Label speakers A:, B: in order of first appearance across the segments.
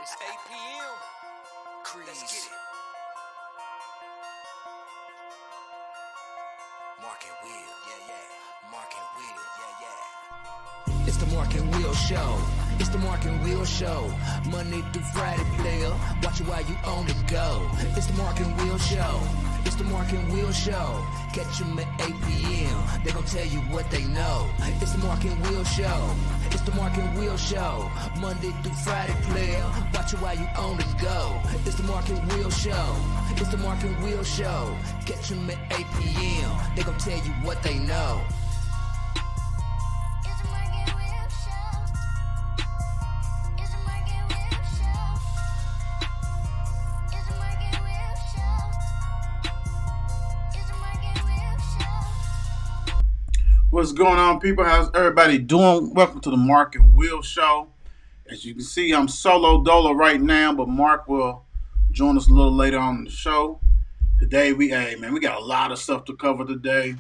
A: It's 8 p.m. Crease. Let's get it. Mark and Will, yeah. Mark and Will, yeah. It's the Mark and Will Show. It's the Mark and Will Show. Monday through Friday, player. Watch it while you on the go. It's the Mark and Will Show. It's the Mark and Will Show. Catch them at 8 p.m. They gon' tell you what they know. It's the Mark and Will Show. It's the Mark and Will Show. Monday through Friday, player. Watch it while you on the go. It's the Mark and Will Show. It's the Mark and Will Show. Catch them at 8 p.m. They gon' tell you what they know.
B: What's going on, people? How's everybody doing? Welcome to the Mark and Will Show. As you can see, I'm solo dolo right now, but Mark will join us a little later on in the show. Today, we got a lot of stuff to cover today.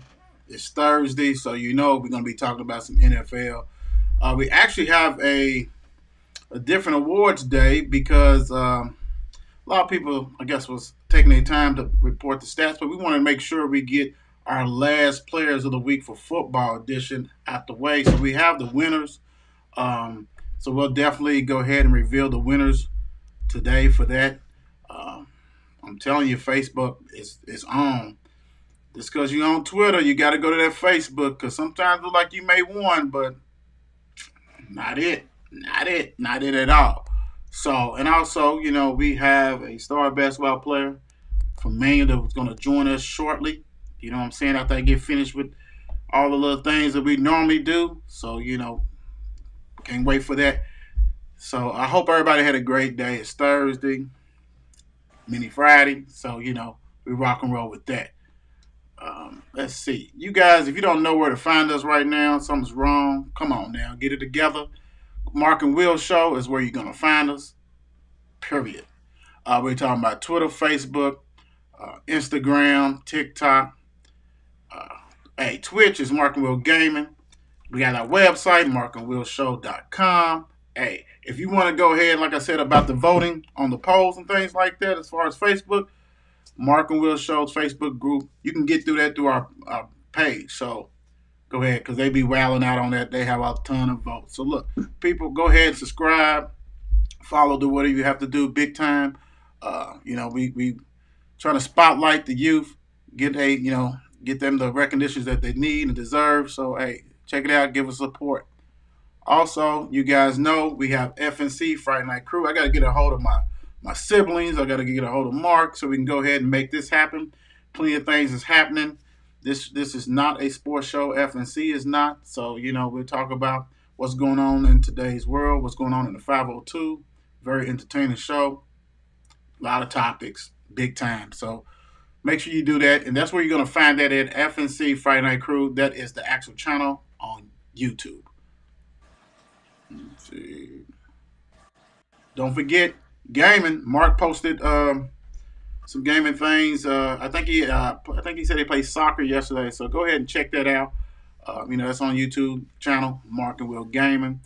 B: It's Thursday, so you know we're going to be talking about some NFL. We actually have a different awards day because a lot of people, I guess, was taking their time to report the stats, but we want to make sure we get our last players of the week for football edition out the way. So we have the winners. So we'll definitely go ahead and reveal the winners today for that. I'm telling you, Facebook is on. Just because you're on Twitter, you got to go to that Facebook because sometimes it looks like you may won, but not it. Not it at all. So, and also, you know, we have a star basketball player from Maine that was going to join us shortly. You know what I'm saying? After I get finished with all the little things that we normally do. So, you know, can't wait for that. So I hope everybody had a great day. It's Thursday, mini Friday. So, you know, we rock and roll with that. Let's see. You guys, if you don't know where to find us right now, something's wrong. Come on now. Get it together. Mark and Will Show is where you're going to find us. Period. We're talking about Twitter, Facebook, Instagram, TikTok. Twitch is Mark and Will Gaming. We got our website, markandwillshow.com. Hey, if you want to go ahead, like I said, about the voting on the polls and things like that, as far as Facebook, Mark and Will Show's Facebook group, you can get through that through our page. So go ahead, because they be wailing out on that. They have a ton of votes. So look, people, go ahead and subscribe, follow, do whatever you have to do, big time. You know, we trying to spotlight the youth, get them the recognitions that they need and deserve. So, hey, check it out. Give us support. Also, you guys know we have FNC, Friday Night Crew. I got to get a hold of my siblings. I got to get a hold of Mark so we can go ahead and make this happen. Plenty of things is happening. This is not a sports show. FNC is not. So, you know, we'll talk about what's going on in today's world, what's going on in the 502. Very entertaining show. A lot of topics, big time. So, make sure you do that. And that's where you're going to find that at FNC Friday Night Crew. That is the actual channel on YouTube. Let's see. Don't forget gaming. Mark posted some gaming things. I think he said he played soccer yesterday. So go ahead and check that out. You know, that's on YouTube channel, Mark and Will Gaming.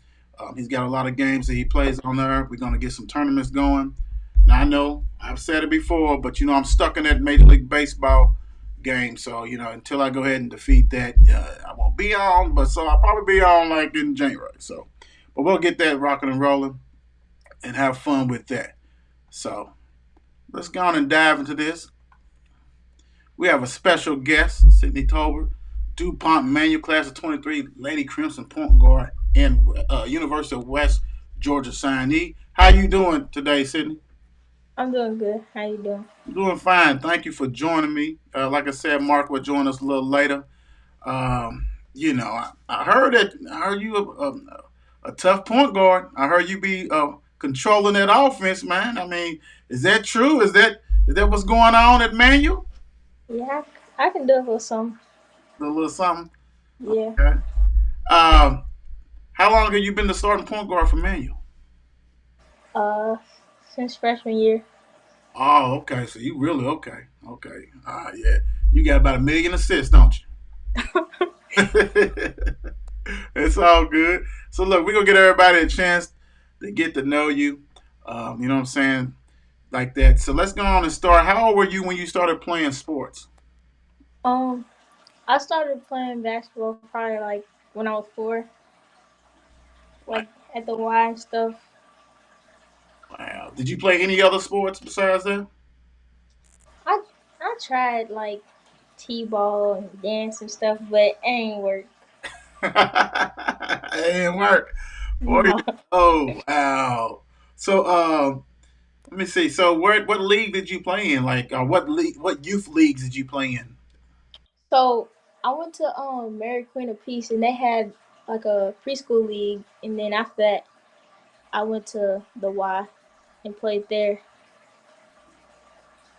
B: He's got a lot of games that he plays on there. We're going to get some tournaments going. And I know I've said it before, but, you know, I'm stuck in that Major League Baseball game. So, you know, until I go ahead and defeat that, I won't be on. But so I'll probably be on like in January. So, but we'll get that rocking and rolling and have fun with that. So let's go on and dive into this. We have a special guest, Sydne Tolbert, DuPont Manual Class of 23, Lady Crimson Point Guard, and University of West Georgia signee. How you doing today, Sydne?
C: I'm doing good. How you doing?
B: I'm doing fine. Thank you for joining me. Like I said, Mark will join us a little later. You know, I heard you a tough point guard. I heard you be controlling that offense, man. I mean, is that true? Is that what's going on at Manual?
C: Yeah, I can do a little something.
B: A little something.
C: Yeah.
B: Okay. How long have you been the starting point guard for Manual?
C: Since freshman year.
B: Oh, okay. So you really okay. Okay. Yeah. You got about 1 million assists, don't you? It's all good. So look, we're gonna get everybody a chance to get to know you. You know what I'm saying? Like that. So let's go on and start. How old were you when you started playing sports?
C: Um, I started playing basketball probably like when I was 4,
B: Wow.
C: like at the Y and stuff.
B: Wow. Did you play any other sports besides that?
C: I I tried like t-ball and dance and stuff, but it ain't work.
B: It didn't work. 40.
C: No.
B: Oh, wow. So, let me see. So, what league did you play in? Like, what youth leagues did you play in?
C: So I went to Mary Queen of Peace, and they had like a preschool league, and then after that I went to the Y and played there.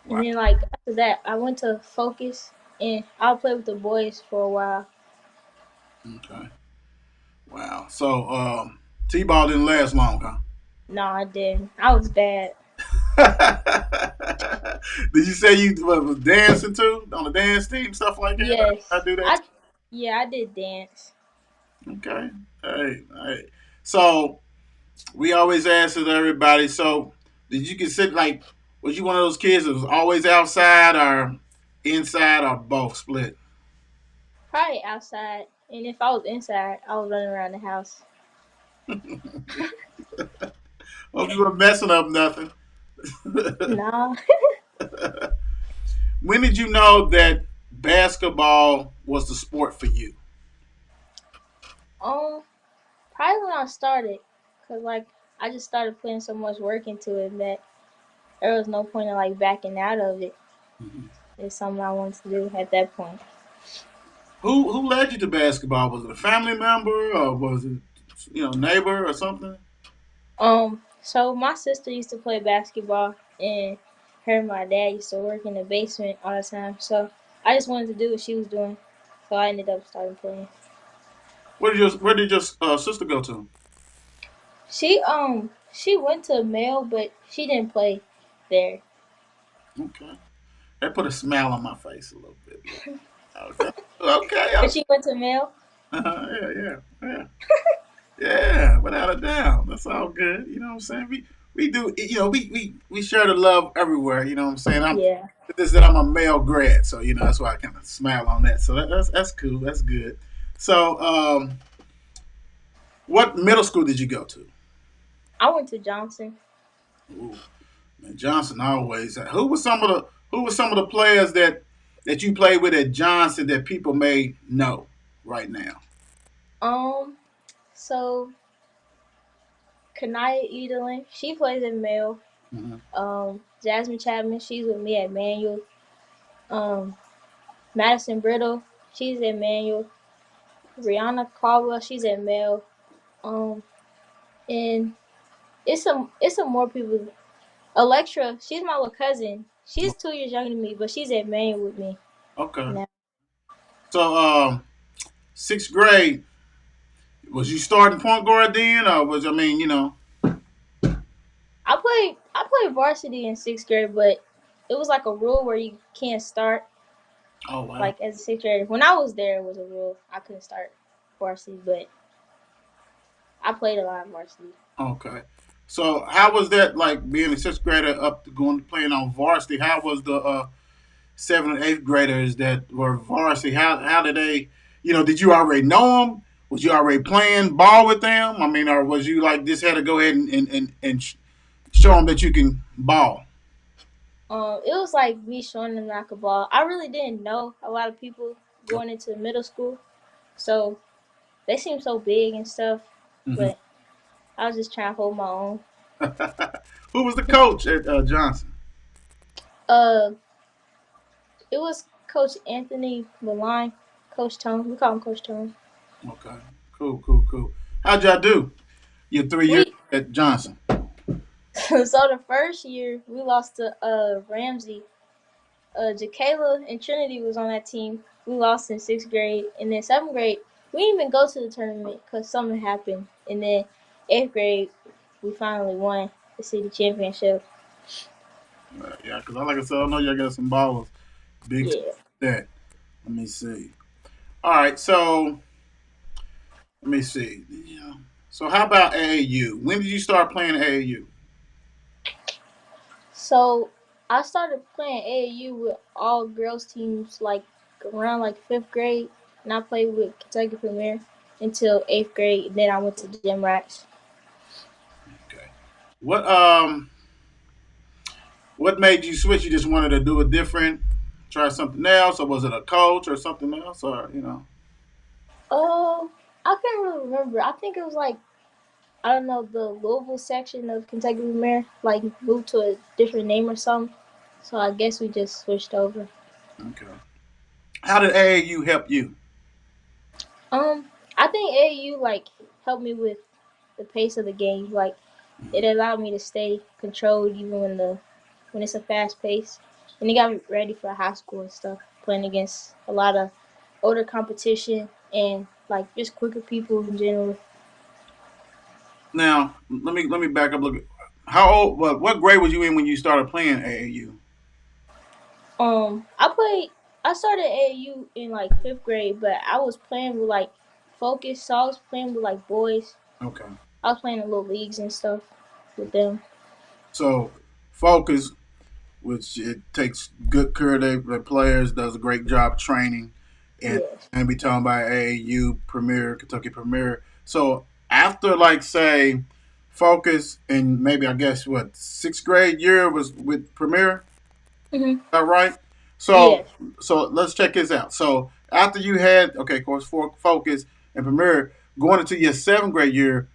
C: And
B: Wow.
C: then like after that I went to Focus, and I'll play with the boys for a while.
B: Okay. Wow. So, T-ball didn't last long, huh?
C: No, I didn't. I was bad.
B: Did you say you was dancing too on the dance team, stuff like that? I
C: Yes.
B: do that
C: I
B: too.
C: Yeah, I did dance.
B: Okay. Hey. So we always ask it to everybody. So did you consider like was you one of those kids that was always outside or inside or both split?
C: Probably outside. And if I was inside, I was running around the house.
B: Hope you were messing up nothing.
C: No.
B: When did you know that basketball was the sport for you?
C: um Probably when I started, cause like I just started putting so much work into it that there was no point in like backing out of it.
B: Mhm.
C: It's something I wanted to do at that point.
B: Who led you to basketball? Was it a family member or was it neighbor or something?
C: So my sister used to play basketball, and her and my dad used to work in the basement all the time. So I just wanted to do what she was doing, so I ended up starting playing.
B: Where did your sister go to?
C: She went to Male, but she didn't play there.
B: Okay, that put a smile on my face a little bit. Okay, okay,
C: But
B: okay.
C: she went to Male.
B: Yeah. Yeah, without a doubt. That's all good. You know what I'm saying? We do we share the love everywhere, you know what I'm saying? I'm
C: Yeah.
B: this that I'm a male grad, so that's why I kinda smile on that. So that's cool, that's good. So what middle school did you go to?
C: I went to Johnson.
B: Ooh, man, Johnson always. Who were some of the players that you played with at Johnson that people may know right now?
C: Um, so Kanaya Edelin, she plays in Male.
B: Hmm.
C: Jasmine Chapman, she's with me at Manual. Um, Madison Brittle, she's at Manual. Rihanna Caldwell, she's at Male. Um, and it's some more people. Electra, she's my little cousin. She's 2 years younger than me, but she's at Manual with me
B: Okay.
C: now.
B: So sixth grade, was you starting point guard then, or was I mean,
C: I played varsity in 6th grade, but it was like a rule where you can't start
B: oh wow,
C: like as a 6th grader. When I was there, it was a rule I couldn't start varsity, but I played a lot of varsity.
B: okay. So how was that like being a sixth grader up to going playing on varsity? How was the seventh and eighth graders that were varsity? How did they? Did you already know them? Was you already playing ball with them? I mean, or was you like just had to go ahead and show them that you can ball?
C: It was like me showing them like a ball. I really didn't know a lot of people going into middle school, so they seemed so big and stuff.
B: Hmm.
C: But I was just trying to hold my own.
B: Who was the coach at Johnson?
C: Uh, it was Coach Anthony Maline, Coach Tone. We call him Coach Tone.
B: Okay, cool. How'd y'all do your 3 years
C: We
B: at Johnson?
C: so the first year we lost to Ramsey. Jacayla and Trinity was on that team. We lost in 6th grade, and then 7th grade we didn't even go to the tournament because something happened. And then 8th grade we finally won the city championship.
B: Yeah, because like I said, I know y'all got some ballers. Big
C: Yeah.
B: that. Let me see. All right, so let me see. Yeah. So how about AAU? When did you start playing AAU?
C: So I started playing AAU with all girls teams like around like fifth grade, and I played with Kentucky Premier until eighth grade. Then I went to Gym Rats.
B: Okay. What made you switch? You just wanted to do it different, try something else, or was it a coach or something else, or you know?
C: I can't really remember. I think it was like I don't know the Louisville section of Kentucky Premier like moved to a different name or something. So I guess we just switched over.
B: Okay. How did AAU help you?
C: Um, I think AAU like helped me with the pace of the game. Like it allowed me to stay controlled even when it's a fast pace, and it got me ready for high school and stuff. Playing against a lot of older competition and like just quicker people in general.
B: Now, let me back up. Look, how old? What grade was you in when you started playing AAU?
C: I played. I started AAU in like fifth grade, but I was playing with like Focus, so I was playing with like boys.
B: Okay.
C: I was playing in little leagues and stuff with them.
B: So, Focus, which it takes good care of their players, does a great job training, and
C: Yes.
B: and be talking about AAU Premier, Kentucky Premier. So after like say Focus and maybe I guess what sixth grade year was with Premier,
C: Mhm.
B: that right? So
C: Yes.
B: so let's check this out. So after you had okay, of course, for Focus and Premier, going into your seventh grade year,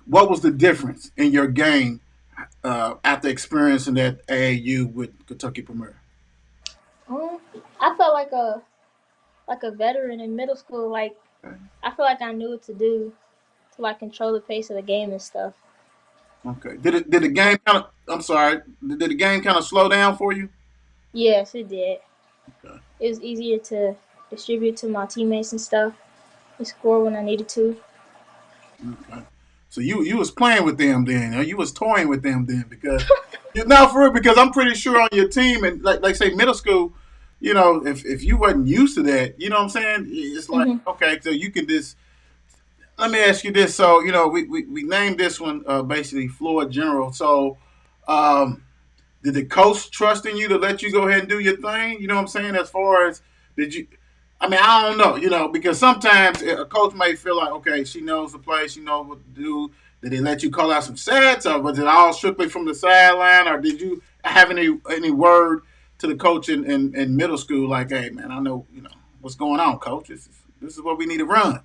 B: what was the difference in your game after experiencing that AAU with Kentucky Premier?
C: Um, I felt like a veteran in middle school. Like
B: Okay.
C: I feel like I knew what to do to like control the pace of the game and stuff.
B: Okay. Did the game kind of? I'm sorry. Did the game kind of slow down for you?
C: Yes, it did.
B: Okay.
C: It was easier to distribute to my teammates and stuff and score when I needed to.
B: Okay. So you was playing with them then, or you was toying with them then because you now for real because I'm pretty sure on your team and like say middle school, you know, if you wasn't used to that, you know what I'm saying? It's like
C: Hmm.
B: okay, so you can just let me ask you this. So you know we named this one basically Floyd General. So um, did the coach trust in you to let you go ahead and do your thing? You know what I'm saying? As far as did you? I mean, I don't know. You know, because sometimes a coach may feel like, okay, she knows the play, she knows what to do. Did they let you call out some sets, or was it all strictly from the sideline, or did you have any word to the coach in middle school, like, hey, man, I know you know what's going on, coach. This is what we need to run.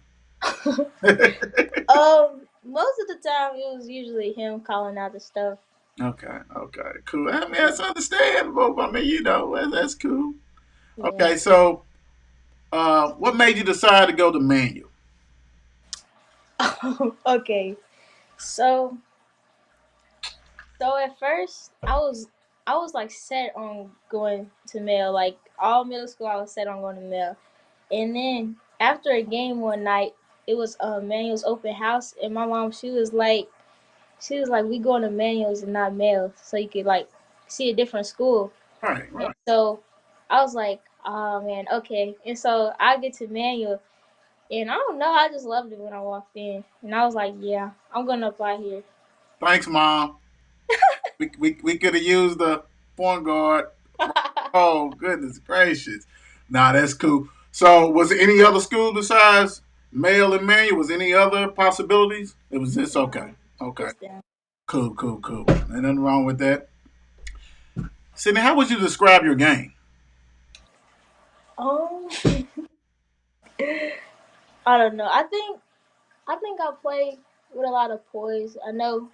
C: Most of the time it was usually him calling out the stuff.
B: Okay, okay, cool. I mean, that's understandable. I mean, you know, that's cool.
C: Yeah.
B: Okay, so what made you decide to go to manual?
C: Okay. So at first I was like set on going to male. Like all middle school I was set on going to male. And then after a game one night, it was Manuel's open house and my mom she was like we going to Manuel's and not male so you could like see a different school.
B: Right,
C: And
B: right.
C: so I was like, oh man, okay. And so I get to Manuel and I don't know, I just loved it when I walked in. And I was like, yeah, I'm gonna apply here.
B: Thanks, mom. We could have used the point guard. Oh goodness gracious! Nah, that's cool. So, was there any other school besides male and manual? Was any other possibilities? It was just okay.
C: No,
B: Okay,
C: just them.
B: cool, cool, cool. Ain't nothing wrong with that. Sydney, how would you describe your game?
C: Um, I don't know. I think I play with a lot of poise. I know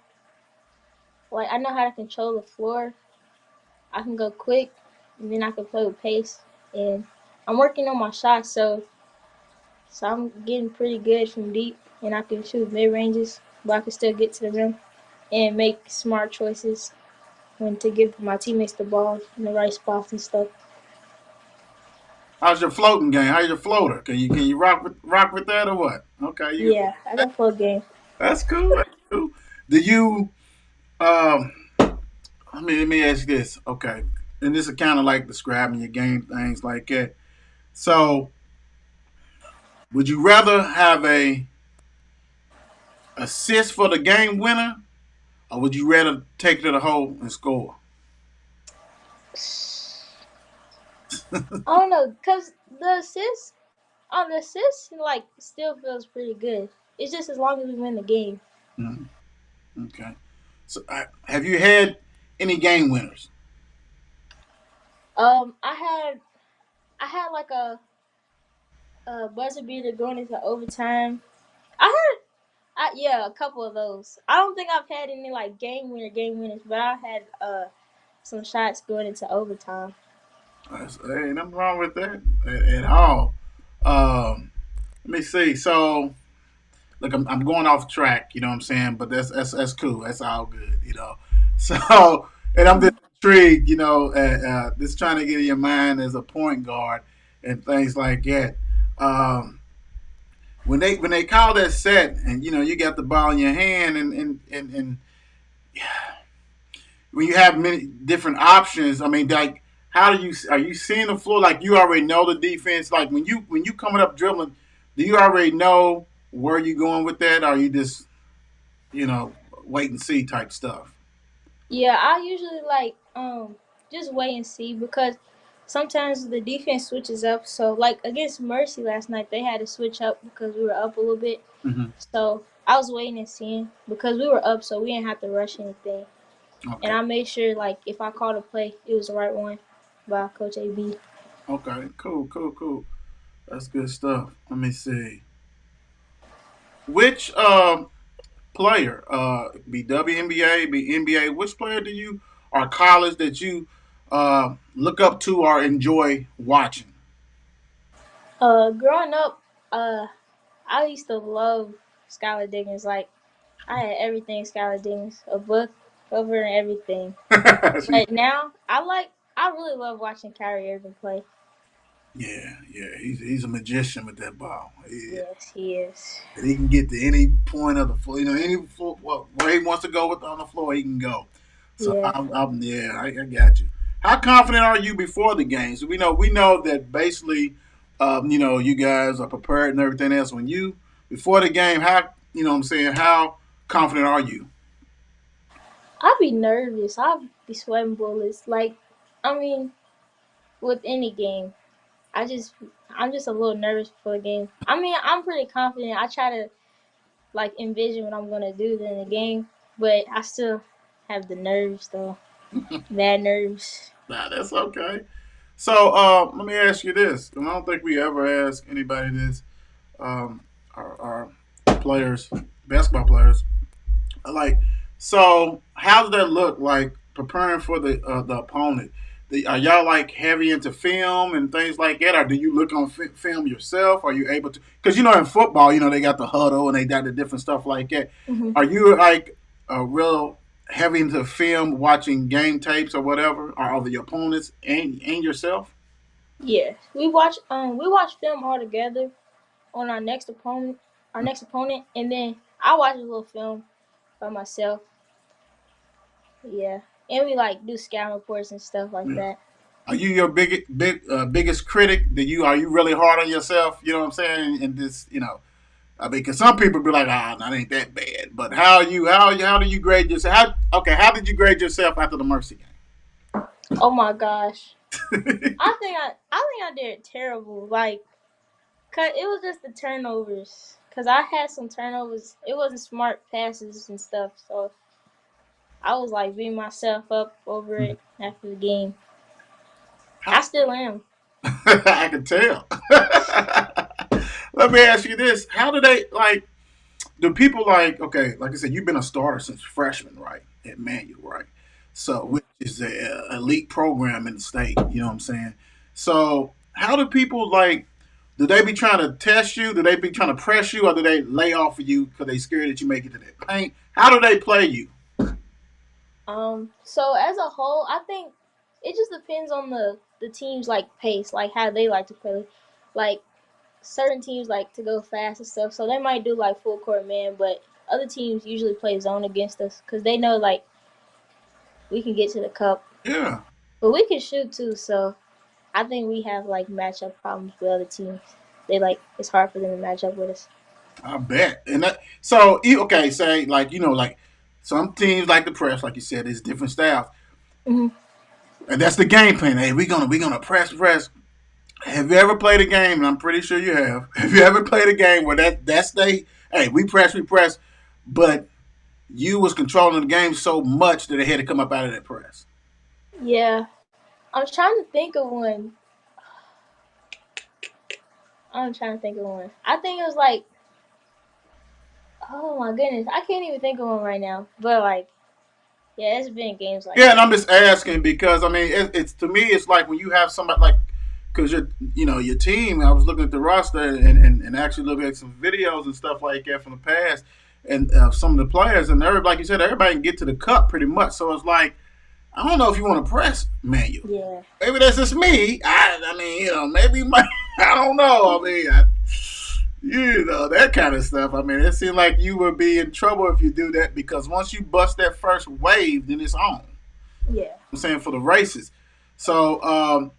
C: how to control the floor. I can go quick, and then I can play with pace. And I'm working on my shots, so I'm getting pretty good from deep, and I can shoot mid ranges, but I can still get to the rim and make smart choices when to give my teammates the ball in the right spots and stuff.
B: How's your floating game? How's your floater? Can you rock with that or what? Okay, you
C: Yeah, I got flow game.
B: that's cool. That's cool. Do you um? Let me ask you this. Okay, and this is kind of like describing your game things like that. So, would you rather have a assist for the game winner, or would you rather take it to the hole and score?
C: I don't know, cause the assist like still feels pretty good. It's just as long as we win the game.
B: Mm, okay. So, have you had any game winners?
C: I had like a buzzer beater going into overtime. I had yeah, a couple of those. I don't think I've had any like game winners, but I had some shots going into overtime.
B: Ain't nothing wrong with that at all. Let me see. So, look, I'm going off track. You know what I'm saying? But that's cool. That's all good. You know. So, and I'm just intrigued. You know, just trying to get in your mind as a point guard and things like that. Um, when they call that set and you got the ball in your hand and when you have many different options, I mean, like, how do you are you seeing the floor like you already know the defense? Like when you coming up dribbling, do you already know where you going with that? Or are you just you know wait and see type stuff?
C: Yeah, I usually like just wait and see because sometimes the defense switches up. So like against Mercy last night, they had to switch up because we were up a little bit.
B: Hmm.
C: So I was waiting and seeing because we were up, so we didn't have to rush anything. And
B: Okay.
C: I made sure like if I called a play, it was the right one by Coach AB.
B: Okay. Cool. Cool. Cool. That's good stuff. Let me see. Which player, be WNBA, be NBA, which player do you or college that you look up to or enjoy watching?
C: Growing up, I used to love Skylar Diggins. Like I had everything Skylar Diggins, a book cover and everything.
B: She,
C: But now I really love watching Kyrie Irving play.
B: yeah, yeah, he's a magician with that ball.
C: Yes, he is.
B: He can get to any point of the floor, any floor, where he wants to go with on the floor, he can go. So
C: Yeah.
B: yeah, I got you. How confident are you before the games? We know that basically, you guys are prepared and everything else. When you before the game, how what I'm saying, how confident are you?
C: I'd be nervous. I'd be sweating bullets. Like, I mean, with any game, I'm just a little nervous before the game. I mean, I'm pretty confident. I try to like envision what I'm gonna do during the game, but I still have the nerves though. Bad nerves.
B: Nah, that's okay. So let me ask you this, and I don't think we ever ask anybody this. Our players, basketball players, like, so how does that look like preparing for the opponent? Are y'all like heavy into film and things like that, or do you look on film yourself? Are you able to? Because in football, they got the huddle and they got the different stuff like that.
C: Hmm.
B: Are you like a real heavy into film, watching game tapes or whatever, or of the opponents and yourself?
C: Yeah, we watch film all together on our next opponent, and then I watch a little film by myself. Yeah, and we like do scout reports and stuff like
B: Yeah.
C: that.
B: Are you your biggest critic? Are you really hard on yourself? You know what I'm saying? And this, I mean, because some people be like, "Ah, that ain't that bad." But how do you grade yourself? How did you grade yourself after the Mercy
C: Oh my gosh,
B: game?
C: I think I did terrible. Like, cause it was just the turnovers. Cause I had some turnovers. It wasn't smart passes and stuff. So I was like beating myself up over it after the game. I
B: How,
C: still am.
B: I can tell. Let me ask you this: how do they like? Do people like? Okay, like I said, you've been a starter since freshman, right? At Manual, right? So, which is a elite program in the state. You know what I'm saying? So, how do people like? Do they be trying to test you? Do they be trying to press you, or do they lay off of you because they scared that you make it to that paint? How do they play you?
C: So as a whole, I think it just depends on the team's like pace, like how they like to play. Like certain teams like to go fast and stuff, so they might do like full court man, but other teams usually play zone against us because they know like we can get to the cup,
B: Yeah,
C: but we can shoot too. So I think we have like matchup problems with other teams. They like it's hard for them to match up with us.
B: I bet. And that so okay, say like like some teams like the press, like you said, it's different styles.
C: Hmm.
B: And that's the game plan. Hey, we gonna press. Have you ever played a game? And I'm pretty sure you have. Have you ever played a game where that's they? Hey, we press, but you was controlling the game so much that it had to come up out of that press.
C: Yeah, I'm trying to think of one. I'm trying to think of one. I think it was like, oh my goodness, I can't even think of one right now. But like, yeah, it's been games like
B: Yeah, and I'm
C: that.
B: just asking because I mean, it's to me, it's like when you have somebody like, because your team. I was looking at the roster and actually looking at some videos and stuff like that from the past, and some of the players and everybody, like you said, everybody can get to the cup pretty much. So it's like I don't know if you want to press manual.
C: Yeah,
B: Maybe that's just me. I mean, maybe my I don't know. I mean, that kind of stuff. I mean, it seemed like you would be in trouble if you do that because once you bust that first wave, then it's on.
C: yeah.
B: I'm saying for the races. So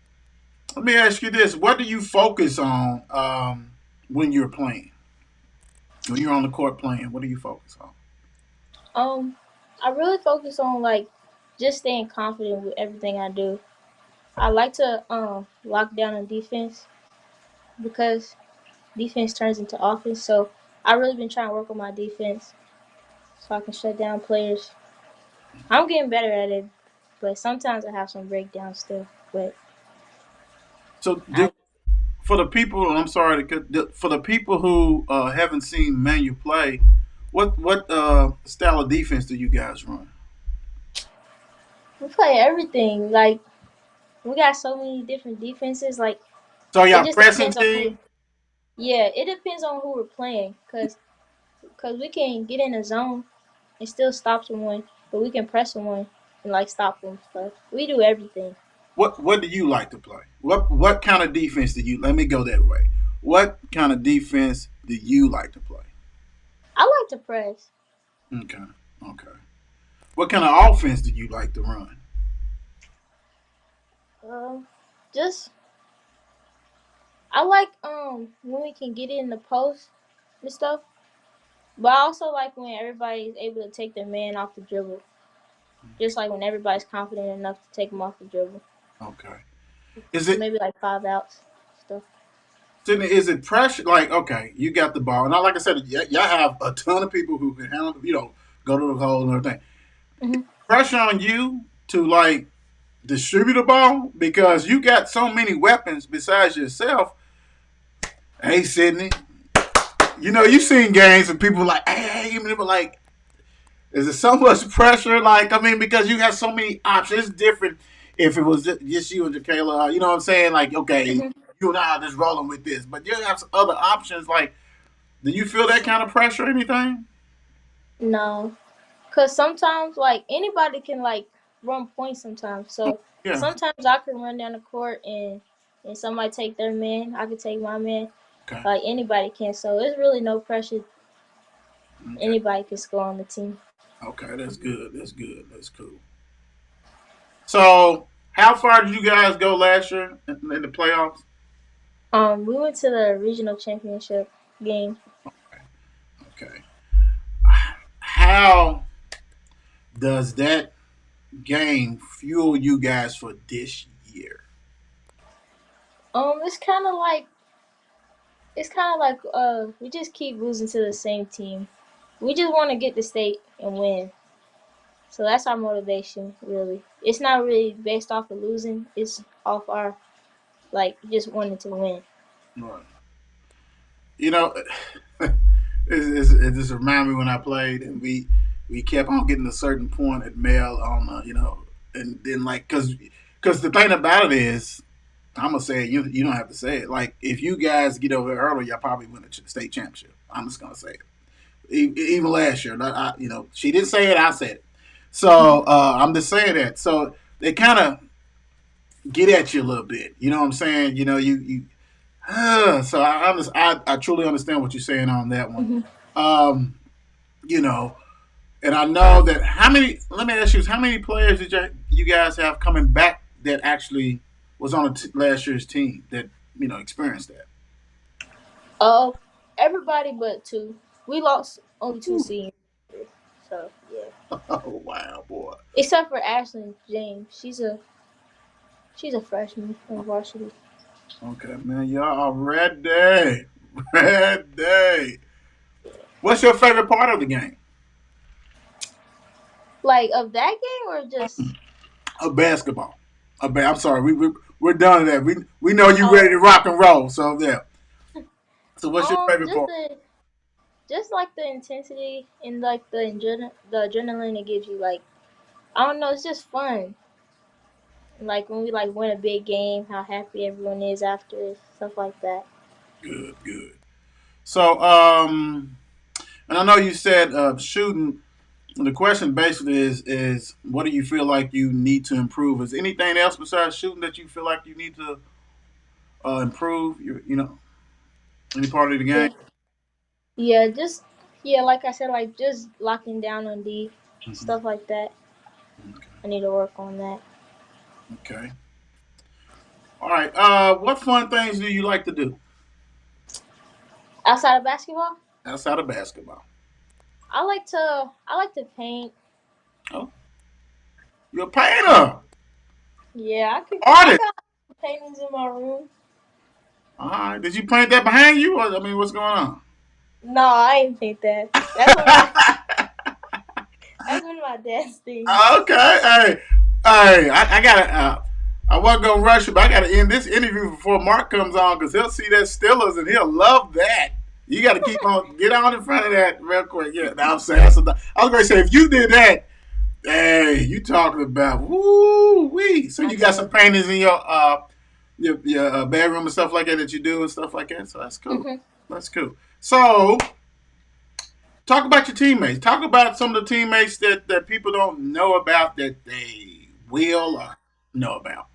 B: let me ask you this: what do you focus on when you're playing? When you're on the court playing, what do you focus on?
C: Um, I really focus on like just staying confident with everything I do. I like to lock down on defense because defense turns into offense. So I really been trying to work on my defense so I can shut down players. I'm getting better at it, but sometimes I have some breakdowns still. But
B: So
C: I
B: for the people, I'm sorry, for the people who haven't seen Manu play, what style of defense do you guys run?
C: we play everything. Like we got so many different defenses. Like
B: So
C: it
B: y'all
C: just
B: pressing
C: depends on who.
B: team?
C: Yeah, it depends on who we're playing. Cause we can get in a zone and still stop someone, but we can press someone and like stop them. So we do everything.
B: What do you like to play? What kind of defense do you? Let me go that way. What kind of defense do you like to play?
C: I like to press.
B: Okay, okay. What kind of offense do you like to run?
C: Um, just I like when we can get in the post and stuff. But I also like when everybody is able to take their man off the dribble. Just like when everybody's confident enough to take them off the dribble.
B: Okay. Is
C: So
B: it
C: maybe like 5 outs stuff.
B: Sydney, is it pressure? Like, okay, you got the ball. Now, like I said, y'all have a ton of people who can handle, go to the hole and everything.
C: Hmm.
B: Pressure on you to like distribute the ball because you got so many weapons besides yourself. Hey, Sydney, you've seen games and people like, hey, even like, is it so much pressure? Like, I mean, because you have so many options. It's different if it was just you and Jacayla. You know what I'm saying? Like, okay,
C: Hmm.
B: you and I are just rolling with this, but you have some other options. Like, do you feel that kind of pressure or anything?
C: No, cause sometimes like anybody can like run points sometimes. So
B: Yeah.
C: sometimes I can run down the court and somebody take their man. I could take my man.
B: Okay.
C: Like anybody can. So it's really no pressure.
B: Okay.
C: Anybody can score on the team.
B: Okay. That's good. That's good. That's cool. So, how far did you guys go last year in the playoffs?
C: We went to the regional championship game.
B: Okay. How does that game fuel you guys for this year?
C: It's kind of like we just keep losing to the same team. We just want to get the state and win. So that's our motivation, really. It's not really based off of losing. It's off our like just wanting to win.
B: Right. You know, it just reminded me when I played and we kept on getting a certain point at Mel on and then like because the thing about it is I'm gonna say it, you don't have to say it, like if you guys get over there early y'all probably win the state championship. I'm just gonna say it. Even last year, she didn't say it, I said it. So I'm just saying that. So they kind of get at you a little bit. You know what I'm saying? You so I truly understand what you're saying on that one.
C: Hmm.
B: Um, you know, and I know that how many. Let me ask you: how many players did you guys have coming back that actually was on last year's team that experienced that?
C: Uh, everybody but two. We lost only two seniors. So yeah,
B: Oh wow, boy!
C: except for Ashley James. She's a She's a freshman on varsity.
B: Okay, man, y'all are ready. Ready. What's your favorite part of the game?
C: Like of that game or just
B: Of basketball. I'm sorry, we're done with that. We know you ready to
C: oh
B: rock and roll. So yeah. So what's your favorite
C: just
B: part?
C: the just like the intensity and like the adrenaline it gives you. Like I don't know, it's just fun. Like when we like win a big game, how happy everyone is after stuff like that.
B: Good, good. So and I know you said shooting. The question basically is what do you feel like you need to improve? Is anything else besides shooting that you feel like you need to improve? Any part of the game?
C: Yeah, yeah, just yeah, like I said, like just locking down on D,
B: Mm-hmm.
C: stuff like that.
B: Okay.
C: I need to work on that.
B: Okay. All right. What fun things do you like to do
C: Outside of basketball,
B: outside of basketball?
C: I like to paint.
B: Oh, you're a painter,
C: Yeah, I
B: artist.
C: got paintings in my room.
B: All right. Did you paint that behind you? Or, I mean, what's going on?
C: No, I ain't paint that. That's one of my dad's things.
B: Okay. Hey, I gotta. I wasn't gonna rush you, but I gotta end this interview before Mark comes on because he'll see that Steelers and he'll love that. You got to keep on, get on in front of that real quick. Yeah, now I'm saying. I was gonna say if you did that, hey, you talking about woo wee. So
C: I
B: you got some
C: do.
B: paintings in your bedroom and stuff like that you do and stuff like that. So that's cool.
C: Mhm.
B: That's cool. So talk about your teammates. Talk about some of the teammates that people don't know about that they will know about.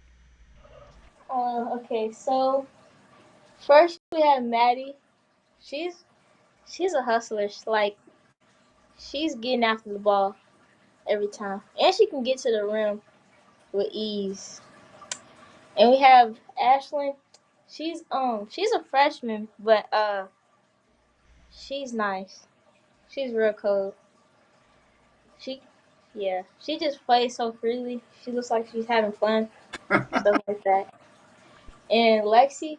C: Okay, so first we have Maddie. She's she's a hustler. She's getting after the ball every time, and she can get to the rim with ease. And we have Ashlyn. She's a freshman, but she's nice. She's real cool. She yeah, she just plays so freely. She looks like she's having fun, stuff like that. And Lexi,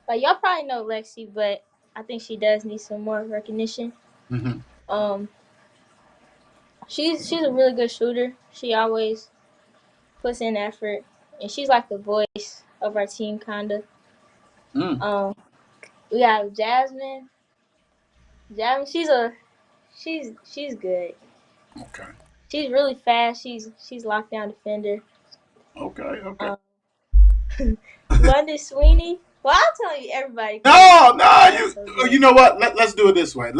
C: like y'all probably know Lexi, but I think she does need some more recognition.
B: Mm-hmm.
C: Um, she's a really good shooter. She always puts in effort, and she's like the voice of our team, kinda.
B: Mm.
C: Um, we have Jasmine. Jasmine, she's good.
B: Okay.
C: She's really fast. She's lockdown defender.
B: Okay. Okay.
C: Um, London Sweeney. Well, I'll tell you everybody because
B: No, no,
C: everybody's so
B: you
C: good.
B: know what? Let's do it this way.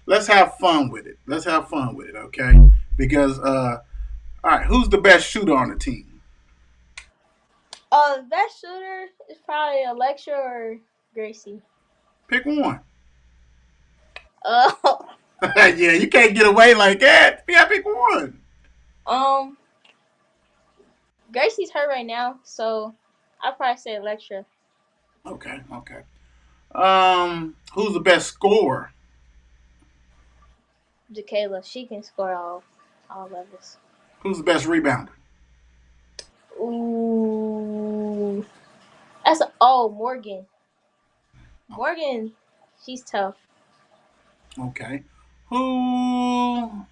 B: Let's have fun with it. Let's have fun with it, okay? Because all right, who's the best shooter on the team?
C: Best shooter is probably Alexa or Gracie.
B: Pick one.
C: Uh,
B: Yeah, you can't get away like that. You gotta pick one.
C: um, Gracie's hurt right now, so I'd probably say Electra.
B: Okay, okay. Who's the best scorer?
C: Jacayla, she can score all levels.
B: Who's the best rebounder?
C: Ooh, Morgan. Morgan, she's tough.
B: Okay. Who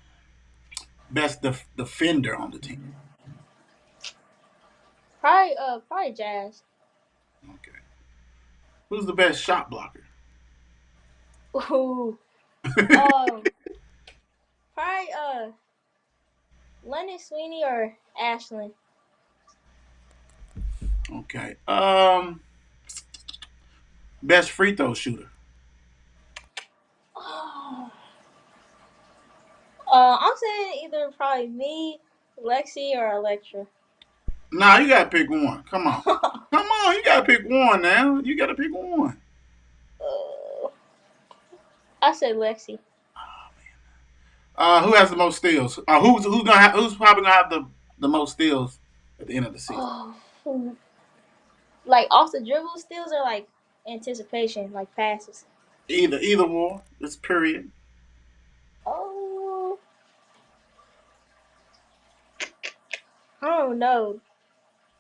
B: best defender on the team?
C: Probably Jazz.
B: Okay. Who's the best shot blocker?
C: Ooh, um, probably London Sweeney or Ashlyn.
B: Okay. Best free throw shooter.
C: Oh, I'm saying either probably me, Lexi, or Electra.
B: Nah, you gotta pick one. Come on. Come on, you gotta pick one now. You gotta pick one.
C: uh, I say Lexi.
B: Who has the most steals? Who's probably gonna have the most steals at the end of the season?
C: Oh, like off the dribble steals or like anticipation, like passes.
B: Either war. It's period.
C: Oh, I don't know.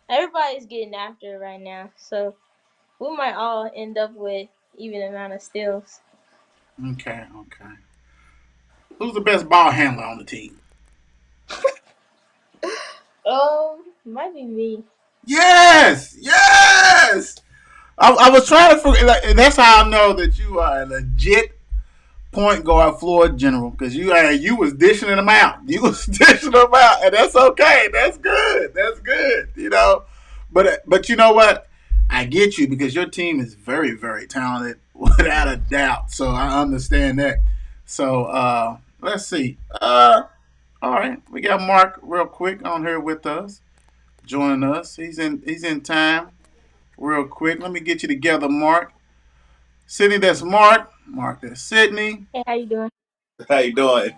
C: Everybody's getting after it right now, so we might all end up with even amount of steals.
B: Okay, okay. Who's the best ball handler on the team?
C: Might be me.
B: Yes, yes. I was trying to figure. Like, and that's how I know that you are a legit point guard floor general because you was dishing them out. You was dishing them out, and that's okay. That's good. That's good. But you know what? I get you because your team is very very talented without a doubt. So I understand that. So let's see. All right, we got Mark real quick on here with us, joining us. He's in time real quick. Let me get you together, Mark. Sydney, that's Mark. Mark, that's Sydney.
C: Hey, how you doing?
D: How you doing?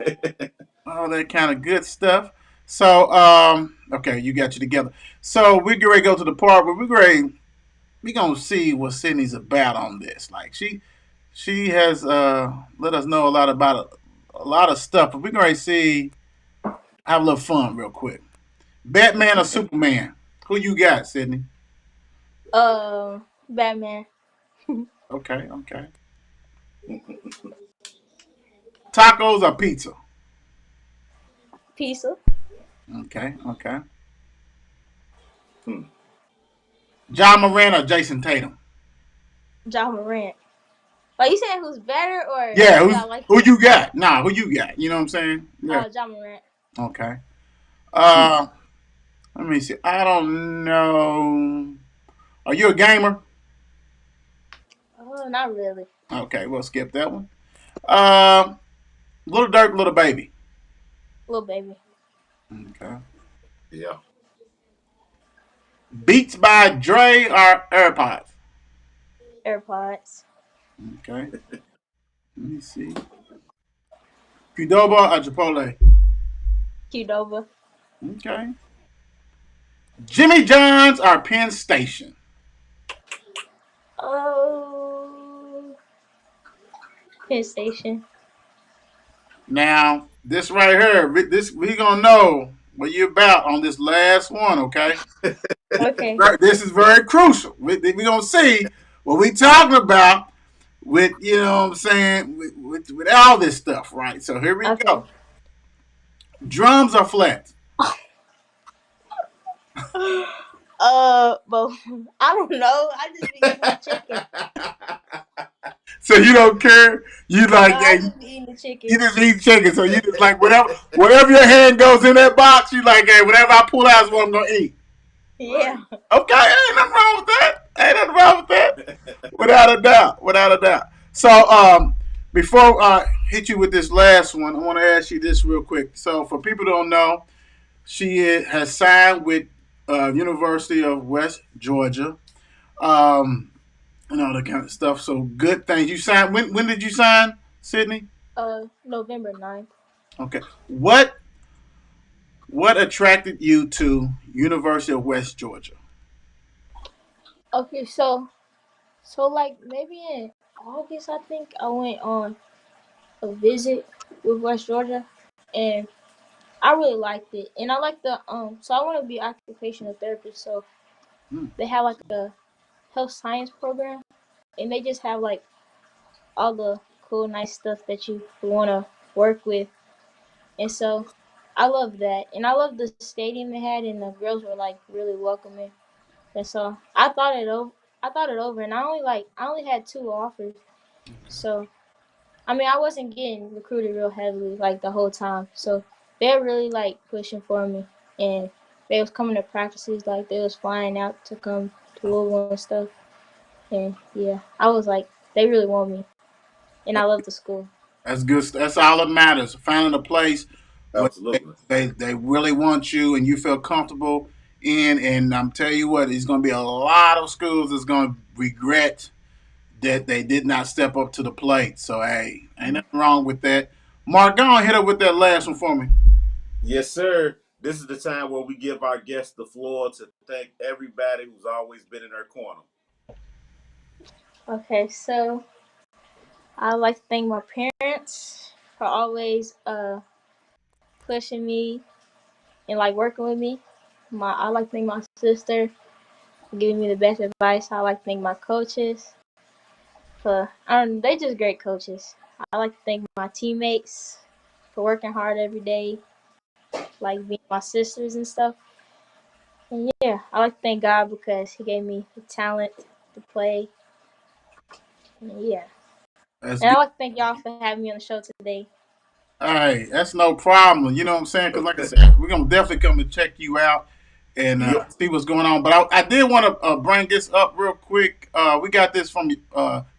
B: All that kind of good stuff. So, okay, you got you together. So we get ready to go to the part where we gonna see what Sydney's about on this. Like she has let us know a lot about a lot of stuff, but we're gonna see have a little fun real quick. Batman or Superman? Who you got, Sydney?
C: Batman.
B: Okay, okay. Tacos or pizza?
C: Pizza.
B: Okay, okay.
D: Hmm.
B: John Moran or Jason Tatum?
C: John Morant. Are you saying who's better or
B: Yeah,
C: who I like
B: who
C: more?
B: you got? Nah, who you got? You know what I'm saying? Yeah.
C: John Morant.
B: Okay.
D: Hmm.
B: Uh, let me see. I don't know. Are you a gamer?
C: Oh, not really.
B: Okay, we'll skip that one. Uh, Little Dirk, Little Baby.
C: Little baby.
B: Okay.
D: Yeah.
B: Beats by Dre or AirPods.
C: AirPods.
B: Okay. Let me see. Qdoba or Chipotle.
C: Qdoba.
B: Okay. Jimmy John's or Penn Station.
C: Oh, Penn Station.
B: Now, this right here, this we gonna know what you about on this last one. Okay.
C: Okay.
B: This is very crucial. We gonna see what we talking about with what I'm saying with all this stuff, right? So here we
C: Okay.
B: go. Drums are flat.
C: But I don't know. I just be eating the chicken.
B: So you don't care. You
C: No,
B: like
C: I
B: hey,
C: just be eating the
B: you
C: chicken.
B: just eat chicken. So you just like whatever your hand goes in that box. You like hey, whatever I pull out is what I'm gonna eat.
C: Yeah.
B: Okay, ain't nothing wrong with that. Ain't nothing wrong with that. Without a doubt. Without a doubt. So before I hit you with this last one, I want to ask you this real quick. So for people who don't know, she has signed with University of West Georgia. Um, and all that kind of stuff. So good things. You signed. When did you sign, Sydney?
C: November 9th.
B: Okay. What attracted you to University of West Georgia?
C: Okay, so like maybe in August I think I went on a visit with West Georgia and I really liked it. And I like the so I want to be an occupational therapist, so
B: Hmm.
C: they have like a health science program and they just have like all the cool nice stuff that you want to work with. And so I love that. And I love the stadium they had and the girls were like really welcoming. And so I thought it over and I only had two offers. So I mean I wasn't getting recruited real heavily like the whole time. So they're really like pushing for me and they was coming to practices, like they was flying out to come to Louisville and stuff. And yeah, I was like, they really want me. And I love the school.
B: That's good. That's all that matters. Finding a place where
D: Absolutely.
B: they really want you and you feel comfortable in. And I'm telling you what, there's going to be a lot of schools that's going to regret that they did not step up to the plate. So hey, ain't nothing wrong with that. Mark, go on hit up with that last one for me.
D: Yes, sir. This is the time where we give our guests the floor to thank everybody who's always been in their corner.
C: Okay, so I'd like to thank my parents for always pushing me and like working with me. I like to thank my sister for giving me the best advice. I like to thank my coaches for they just great coaches. I like to thank my teammates for working hard every day, like being my sisters and stuff. And yeah, I like to thank God because He gave me the talent to play. And yeah,
B: That's
C: and I
B: good.
C: like to thank y'all for having me on the show today.
B: Hey, that's no problem. You know what I'm saying? Because like I said, we're gonna definitely come and check you out and
D: Yep.
B: see what's going on. But I did want to bring this up real quick. We got this from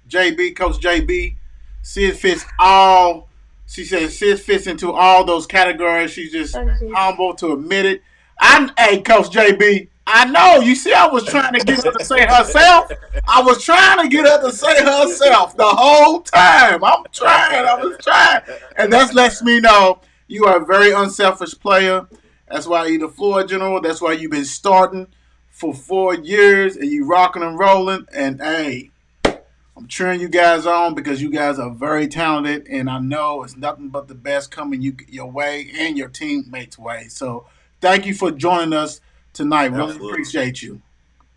B: JB, Coach JB. Sid fits all. She says Sid fits into all those categories. She's just humble to admit it. Hey, Coach JB. I know. You see, I was trying to get her to say herself. I was trying to get her to say herself the whole time. I'm trying. I was trying. And that lets me know you are a very unselfish player. That's why you're the floor general. That's why you've been starting for 4 years and you rocking and rolling. And hey, I'm cheering you guys on because you guys are very talented, and I know it's nothing but the best coming your way and your teammates' way. So thank you for joining us tonight. Really
D: Absolutely.
B: appreciate you.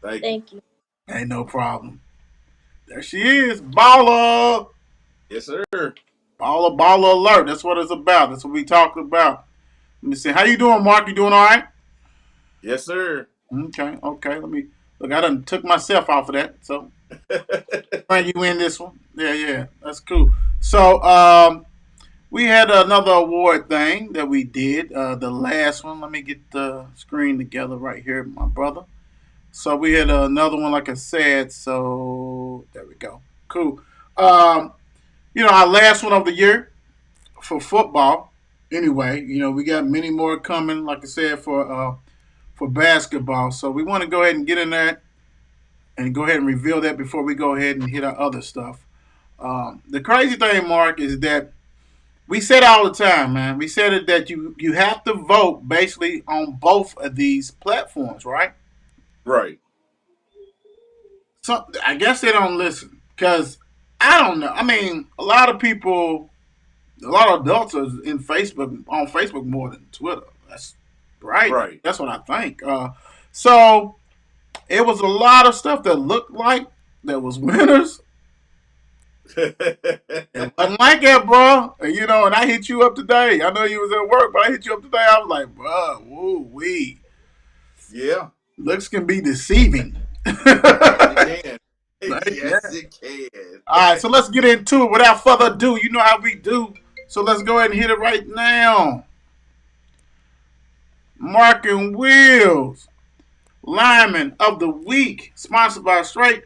D: Thank you.
C: Thank you.
B: Ain't no problem. There she is, baller.
D: Yes, sir.
B: Baller alert. That's what it's about. That's what we talking about. Let me see. How you doing, Mark? You doing all right?
D: Yes, sir.
B: Okay. Let me look. I done took myself off of that. So bring you in this one. Yeah. That's cool. So we had another award thing that we did. The last one. Let me get the screen together right here, my brother. So we had another one, like I said. So there we go. Cool. Our last one of the year for football. Anyway, we got many more coming. Like I said, for basketball. So we want to go ahead and get in that and go ahead and reveal that before we go ahead and hit our other stuff. The crazy thing, Mark, is that we said all the time, man. We said it that you have to vote basically on both of these platforms, right?
D: Right.
B: So I guess they don't listen because I don't know. I mean, a lot of adults are in Facebook on Facebook more than Twitter. That's right.
D: Right.
B: That's what I think. So it was a lot of stuff that looked like that was winners. It wasn't like that, bro. And I hit you up today. I know you was at work, but I hit you up today. I was like, bro, woo wee.
D: Yeah.
B: Looks can be deceiving.
D: It can.
B: Like,
D: Yes, it can.
B: All right, so let's get into it. Without further ado, you know how we do. So let's go ahead and hit it right now. Mark and Wheels, Lineman of the Week, sponsored by Straight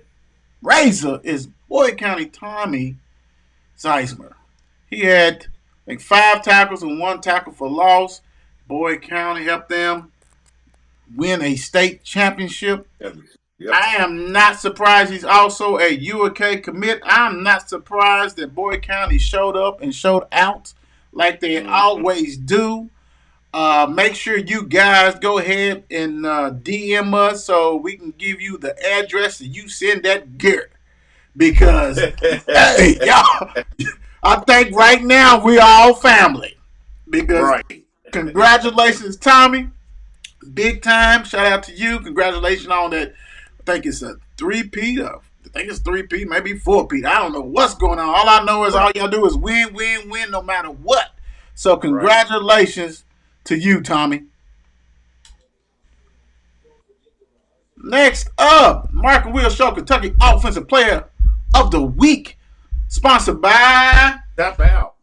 B: Razor, is Boyd County Tommy Zeismer. He had, I think, 5 tackles and 1 tackle for loss. Boyd County helped them win a state championship.
D: Yep.
B: I am not surprised he's also a UOK commit. I'm not surprised that Boyd County showed up and showed out like they always do. Make sure you guys go ahead and DM us so we can give you the address that you send that gear. Because, hey, y'all, I think right now we all family. Because,
D: Right.
B: Congratulations, Tommy. Big time. Shout out to you. Congratulations on that. I think it's a 3P. I think it's 3P, maybe 4P. I don't know what's going on. All I know is all y'all do is win, win, win no matter what. So congratulations to you, Tommy. Next up, Mark and Will Show, Kentucky Offensive Player of the Week. Sponsored by
D: Tap out.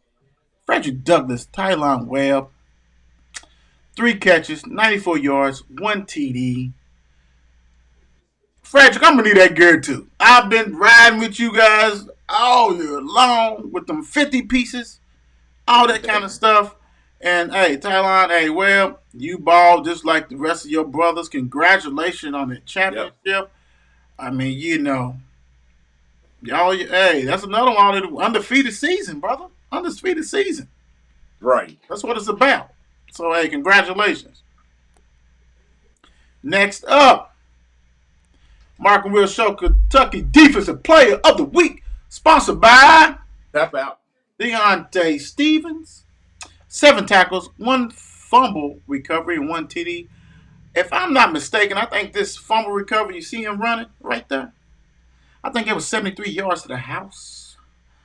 B: Frederick Douglass, Tylon Webb. 3 catches, 94 yards, 1 TD. Frederick, I'm going to need that gear too. I've been riding with you guys all year long with them 50 pieces, all that kind of stuff. And, hey, Tylon, hey, well, you balled just like the rest of your brothers. Congratulations on the championship. Yep. I mean, y'all, hey, that's another one. Undefeated season, brother. Undefeated season.
D: Right.
B: That's what it's about. So, hey, congratulations. Next up, Mark and Will Show, Kentucky Defensive Player of the Week, sponsored by
D: Tap out.
B: Deontay Stevens. 7 tackles, 1 fumble recovery, and 1 TD. If I'm not mistaken, I think this fumble recovery, you see him running right there? I think it was 73 yards to the house.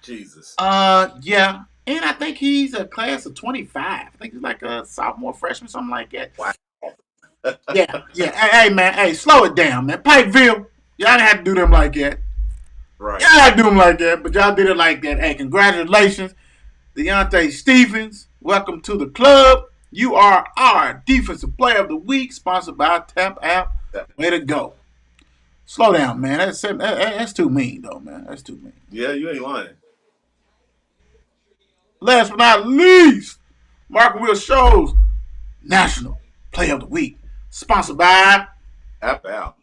D: Jesus.
B: Yeah. And I think he's a class of 25. I think he's like a sophomore, freshman, something like that.
D: Wow.
B: Yeah. Hey, man. Hey, slow it down, man. Pikeville, y'all didn't have to do them like that.
D: Right.
B: Y'all had to do them like that, but y'all did it like that. Hey, congratulations, Deontay Stevens. Welcome to the club. You are our Defensive Player of the Week, sponsored by Tap App. Way to go. Slow down, man. That's too mean, though, man. That's too mean.
D: Yeah, you ain't lying.
B: Last but not least, Mark Will Show's National Player of the Week, sponsored by.
D: Out.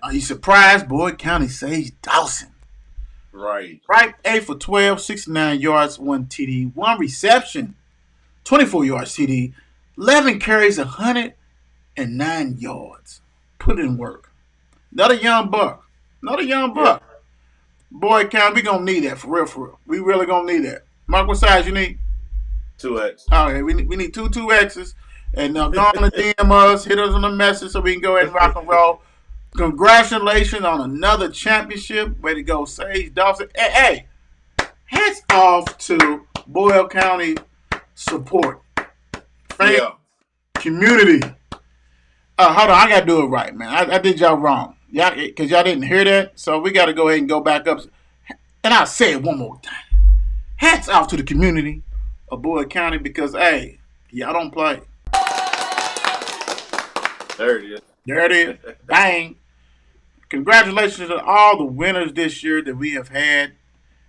B: Are you surprised? Boyd County Sage Dawson.
D: Right.
B: 8 for 12, 69 yards, 1 TD, 1 reception, 24 yards TD, 11 carries, 109 yards. Put in work. Another young buck.
D: Yeah.
B: Boyd County, we going to need that for real. We really going to need that. Mark, what size you need?
D: 2X.
B: All right, we need two 2Xs. And go on and DM us, hit us on the message so we can go ahead and rock and roll. Congratulations on another championship. Way to go, Sage Dawson. Hey, hats off to Boyle County support.
D: Yeah.
B: Community. Hold on, I got to do it right, man. I did y'all wrong. Because y'all didn't hear that. So we got to go ahead and go back up. And I'll say it one more time. Hats off to the community of Boyle County because, hey, y'all don't play.
D: There it is.
B: There it is. Bang. Congratulations to all the winners this year that we have had.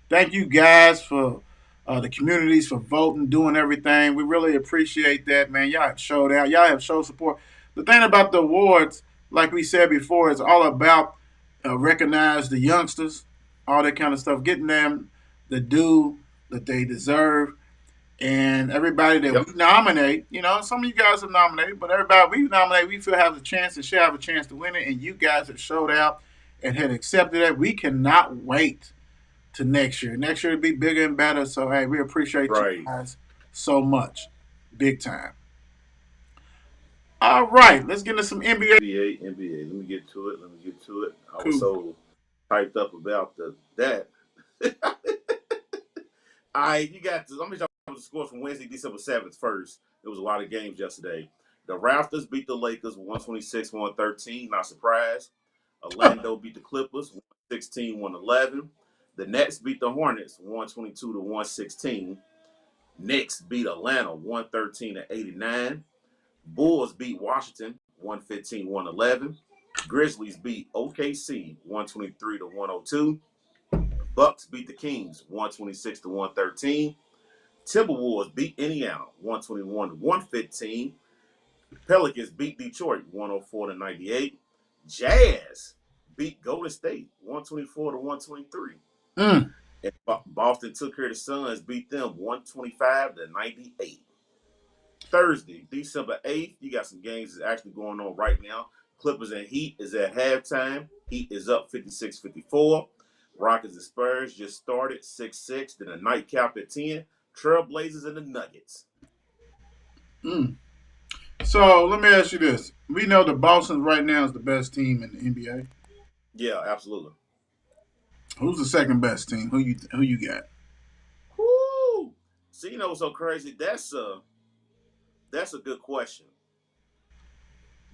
B: Thank you guys for the communities for voting, doing everything. We really appreciate that, man. Y'all have showed out. Y'all have showed support. The thing about the awards, like we said before, is all about recognize the youngsters, all that kind of stuff, getting them the due that they deserve. And everybody that we nominate, some of you guys have nominated, but everybody we nominate, we feel has a chance and should have a chance to win it. And you guys have showed out and had accepted it. We cannot wait to next year. Next year will be bigger and better. So, hey, we appreciate you guys so much. Big time. All right, let's get into some NBA.
D: NBA. Let me get to it. I was so hyped up about that. All right, you got to. Let me talk about the scores from Wednesday, December 7th first. There was a lot of games yesterday. The Raptors beat the Lakers 126-113. Not surprised. Orlando beat the Clippers 116-111. The Nets beat the Hornets 122-116. Knicks beat Atlanta 113-89. Bulls beat Washington 115-111. Grizzlies beat OKC 123-102. Bucks beat the Kings 126-113. Timberwolves beat Indiana 121-115. Pelicans beat Detroit 104-98. Jazz beat Golden State 124-123. And Boston took care of the Suns, beat them 125-98. Thursday, December 8th, you got some games that's actually going on right now. Clippers and Heat is at halftime. Heat is up 56-54. Rockets and Spurs just started 6-6. Then a nightcap at 10. Trailblazers and the Nuggets.
B: So let me ask you this. We know that Boston right now is the best team in the NBA.
D: Yeah, absolutely.
B: Who's the second best team? Who you got?
D: Woo! See, what's so crazy? That's a good question.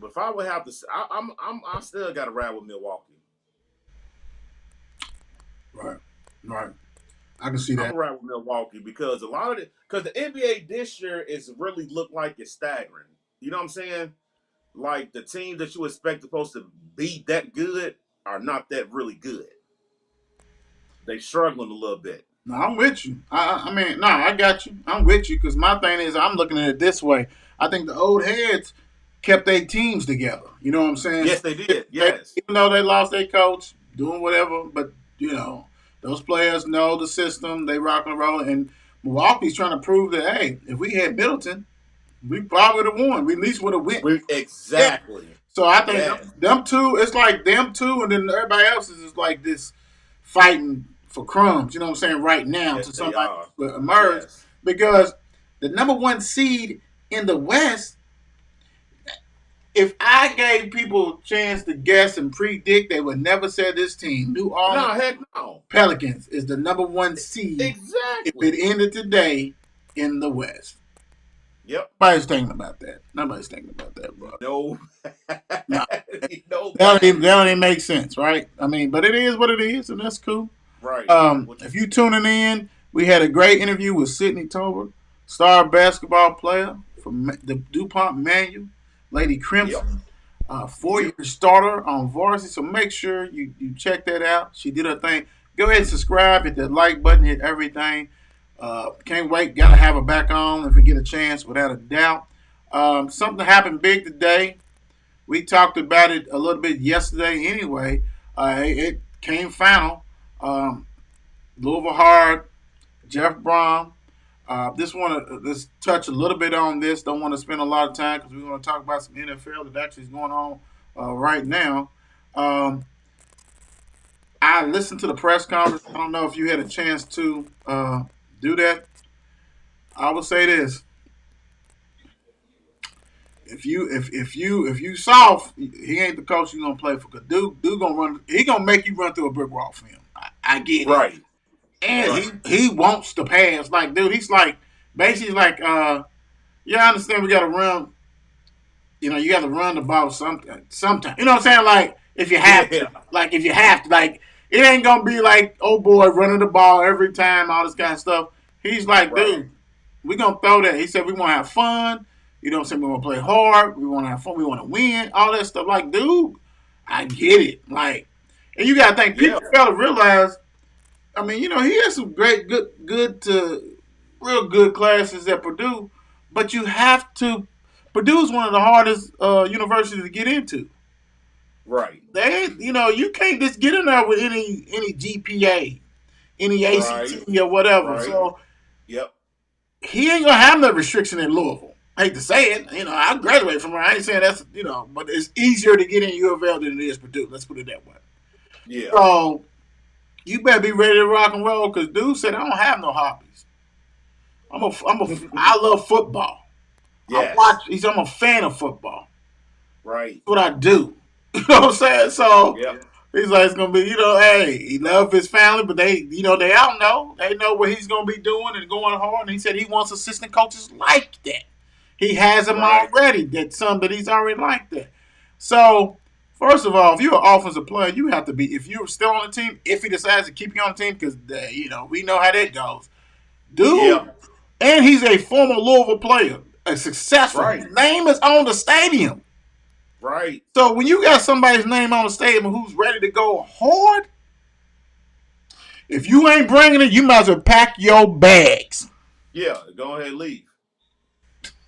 D: But if I would have to, I still got to ride with Milwaukee.
B: Right. I can see that.
D: I'm right with Milwaukee because the NBA this year is really look like it's staggering. You know what I'm saying? Like the teams that you expect supposed to be that good are not that really good. They struggling a little bit.
B: No, I'm with you. I got you. I'm with you because my thing is I'm looking at it this way. I think the old heads kept their teams together. You know what I'm saying?
D: Yes, they did. Yes.
B: Even though they lost their coach, doing whatever, but those players know the system. They rock and roll, and Milwaukee's trying to prove that hey, if we had Middleton, we probably would have won. We at least would have won.
D: Exactly.
B: Yeah. So I think them two. It's like them two, and then everybody else is just like this fighting for crumbs. You know what I'm saying? Right now, to somebody to emerge because the number one seed in the West. If I gave people a chance to guess and predict, they would never say this team, New
D: No,
B: Orleans
D: heck no.
B: Pelicans, is the number one seed if it
D: Exactly.
B: ended today in the West.
D: Yep.
B: Nobody's thinking about that. Nobody's thinking about that, bro.
D: No.
B: No, that
D: Nobody.
B: don't even make sense, right? I mean, but it is what it is, and that's cool.
D: Right. Which,
B: If you tuning in, we had a great interview with Sydne Tolbert, star basketball player from the DuPont Manual, Lady
D: yep.
B: Crimson, four-year
D: Yep.
B: starter on varsity. So make sure you check that out. She did her thing. Go ahead and subscribe, hit that like button, hit everything. Can't wait. Got to have her back on if we get a chance, without a doubt. Something happened big today. We talked about it a little bit yesterday anyway. It came final. Louisville Hard, Jeff Brom. Just want to just touch a little bit on this. Don't want to spend a lot of time because we want to talk about some NFL that actually is going on right now. I listened to the press conference. I don't know if you had a chance to do that. I would say this: if you soft, he ain't the coach you gonna play for. Cause dude gonna run. He gonna make you run through a brick wall for him. I get it.
D: right.
B: And
D: Right.
B: he wants to pass. Like, dude, he's like basically like yeah, I understand we gotta run, you gotta run the ball sometimes. You know what I'm saying? Like if you have
D: Yeah.
B: to. Like if you have to, like it ain't gonna be like, oh boy, running the ball every time, all this kind of stuff. He's like,
D: Right.
B: dude, we gonna throw that. He said we wanna have fun. You know what I'm saying? We wanna play hard, we wanna have fun, we wanna win, all that stuff. Like, dude, I get it. Like, and you gotta think
D: Yeah.
B: people gotta realize, I mean, he has some great, good to real good classes at Purdue, but you have to. Purdue is one of the hardest universities to get into.
D: Right.
B: You can't just get in there with any GPA, any
D: Right.
B: ACT or whatever.
D: Right.
B: So
D: Yep.
B: he ain't gonna have no restriction in Louisville. I hate to say it, I graduated from there. I ain't saying that's, but it's easier to get in U of L than it is Purdue. Let's put it that way.
D: Yeah.
B: So you better be ready to rock and roll because dude said I don't have no hobbies. I love football.
D: Yes.
B: I'm a fan of football.
D: Right.
B: That's what I do. You know what I'm saying? So
D: Yep.
B: he's like, it's gonna be, hey, he loves his family, but they all know. They know what he's gonna be doing and going hard. And he said he wants assistant coaches like that. He has them
D: Right.
B: already. That he's already like that. So first of all, if you're an offensive player, you have to be. If you're still on the team, if he decides to keep you on the team, because we know how that goes, dude.
D: Yeah.
B: And he's a former Louisville player, a successful.
D: Right.
B: His name is on the stadium.
D: Right.
B: So when you got somebody's name on the stadium who's ready to go hard, if you ain't bringing it, you might as well pack your bags.
D: Yeah. Go ahead and leave.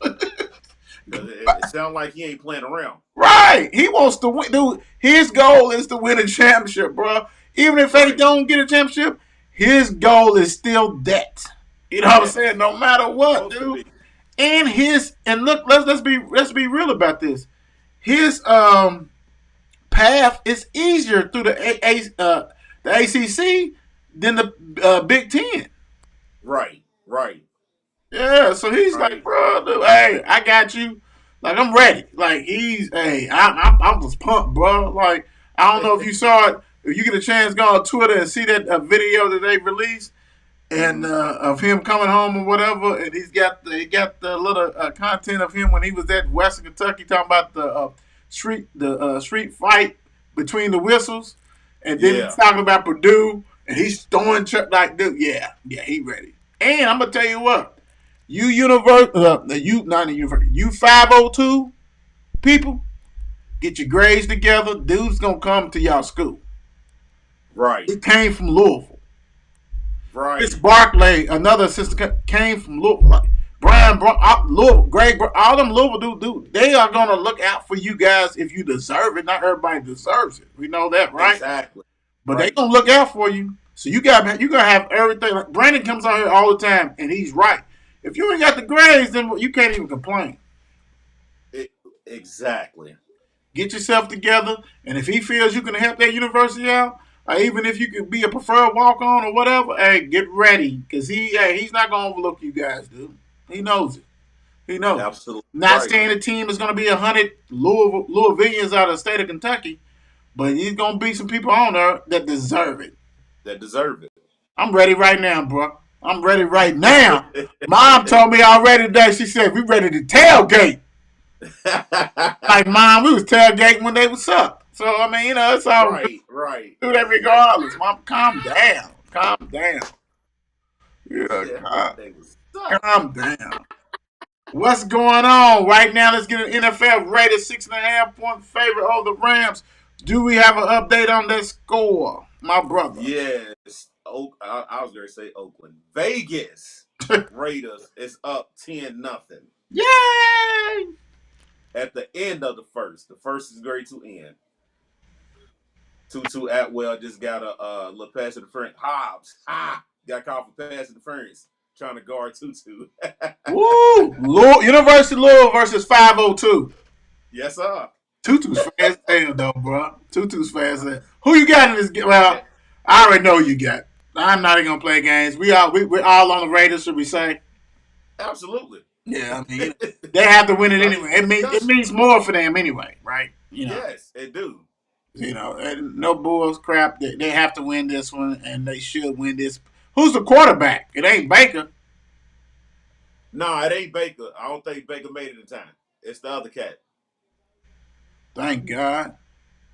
D: Because it sounds like he ain't playing around.
B: Right. He wants to win. Dude, his goal is to win a championship, bro. Even if they don't get a championship, his goal is still that. You know what I'm saying? No matter what, dude. And look, let's be real about this. His path is easier through the ACC than the Big Ten.
D: Right. Right.
B: Yeah, so he's like,
D: Right.
B: bro, dude, hey, I got you. Like, I'm ready. Like, I'm just pumped, bro. Like, I don't know if you saw it. If you get a chance, go on Twitter and see that video that they released, and of him coming home or whatever, and he got the little content of him when he was at Western Kentucky talking about the street fight between the whistles, and then
D: Yeah.
B: he's talking about Purdue, and he's throwing like, dude, yeah, he ready. And I'm gonna tell you what. You 502 people, get your grades together. Dude's gonna come to y'all school.
D: Right.
B: He came from Louisville.
D: Right.
B: This Barclay, another assistant, came from Louisville. Like Brian, Louisville, Greg, all them Louisville dude, they are gonna look out for you guys if you deserve it. Not everybody deserves it. We know that, right?
D: Exactly.
B: But they gonna look out for you. So you gotta have everything. Like Brandon comes out here all the time, and he's right. If you ain't got the grades, then you can't even complain.
D: Exactly.
B: Get yourself together, and if he feels you can help that university out, or even if you can be a preferred walk-on or whatever, hey, get ready, because he's not gonna overlook you guys, dude. He knows it. He knows.
D: Absolutely
B: Not
D: right.
B: saying the team is going to be 100 Louisvillians out of the state of Kentucky, but he's going to beat some people on there that deserve it.
D: That deserve it.
B: I'm ready right now, bro. I'm ready right now. Mom told me already today. She said, we ready to tailgate. Like, Mom, we was tailgating when they was up. So, I mean, it's all
D: right, right.
B: do that regardless. Mom, calm down. Calm down.
D: Yeah,
B: Yeah,
D: they was up.
B: calm down. What's going on right now? Let's get an NFL rated 6.5-point favorite over the Rams. Do we have an update on that score, my brother?
D: Yes. I was going to say Oakland. Vegas Raiders is up 10-0
B: Yay!
D: at the end of the first. The first is going to end. Tutu Atwell just got a little pass interference. Hobbs got called for pass interference trying to guard Tutu.
B: Woo! University of Louisville versus 502.
D: Yes, sir.
B: Tutu's fast as hell, though, bro. Tutu's fast as hell. Who you got in this game? Well, I already know who you got. I'm not even gonna play games. We're all on the Raiders, should we say?
D: Absolutely.
B: Yeah, I mean, they have to win it anyway. It means more for them anyway, right?
D: Yes, it do.
B: No Bulls crap. They have to win this one, and they should win this. Who's the quarterback? It ain't Baker.
D: No, it ain't Baker. I don't think Baker made it in time. It's the other cat.
B: Thank God.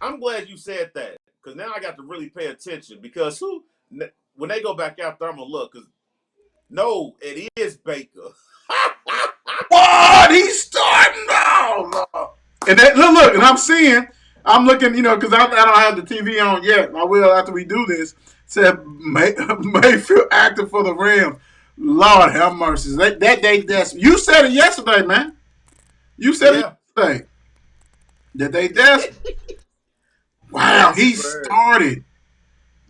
D: I'm glad you said that because now I got to really pay attention because when they go back out there, I'm going to look because no, it is Baker.
B: What? He's starting now. And look, and I'm looking, because I don't have the TV on yet. I will after we do this. Said Mayfield active for the Rams. Lord have mercy. That's you said it yesterday, man. You said it yesterday. That they desperate. Wow, he started.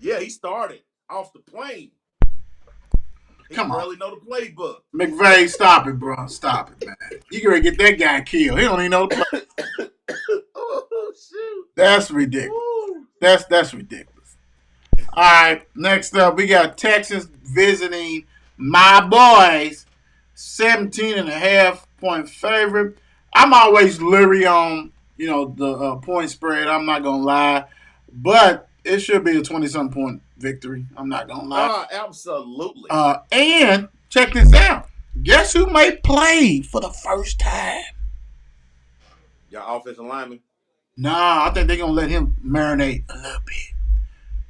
D: Yeah, he started off the plane. He
B: Come on.
D: barely know the playbook.
B: McVay, stop it, bro. Stop it, man. You gonna get that guy killed. He don't even know the play.
D: Oh, shoot.
B: That's ridiculous. Woo. That's ridiculous. All right, next up, we got Texans visiting my boys. 17.5-point favorite. I'm always leery on, the point spread. I'm not going to lie. But it should be a 20-something point victory. I'm not going to lie.
D: Absolutely.
B: And check this out. Guess who may play for the first time?
D: Your offensive lineman?
B: Nah, I think they're going to let him marinate a little bit.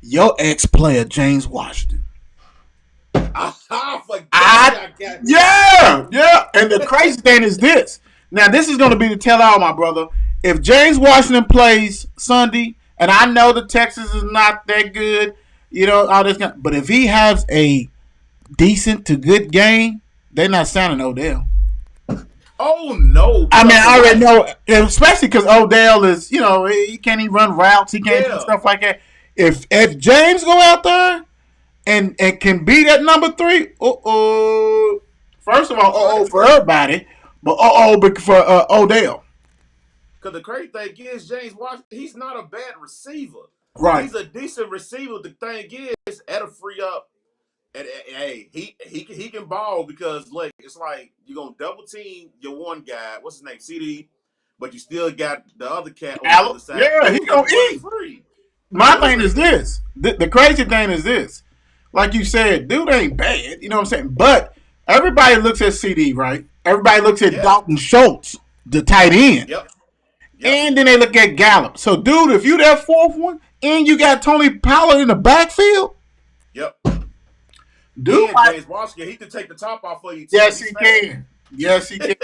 B: Your ex-player, James Washington.
D: I forgot.
B: Yeah. And the crazy thing is this. Now, this is going to be the tell-all, my brother. If James Washington plays Sunday, and I know the Texans is not that good, all this kind, but if he has a decent to good game, they're not signing Odell.
D: Oh, no.
B: I mean, I already know, especially because Odell is, he can't even run routes. He can't do stuff like that. If James go out there and can be that number 3, first of all, for everybody, but for Odell.
D: Because the crazy thing is, James Washington, he's not a bad receiver.
B: Right.
D: He's a decent receiver. The thing is, that'll free up. And hey, he can ball because it's like you're gonna double team your one guy. What's his name? CD, but you still got the other cat on the other side.
B: Yeah, he gonna eat.
D: Free.
B: My thing is this. The crazy thing is this. Like you said, dude ain't bad. You know what I'm saying? But everybody looks at CD, right? Everybody looks at Dalton Schultz, the tight end.
D: Yep.
B: And then they look at Gallup. So, dude, if you that fourth one and you got Tony Pollard in the backfield.
D: Yep.
B: Dude,
D: James Washington, he can take the top off of you.
B: Yes, he can. Yes, he can.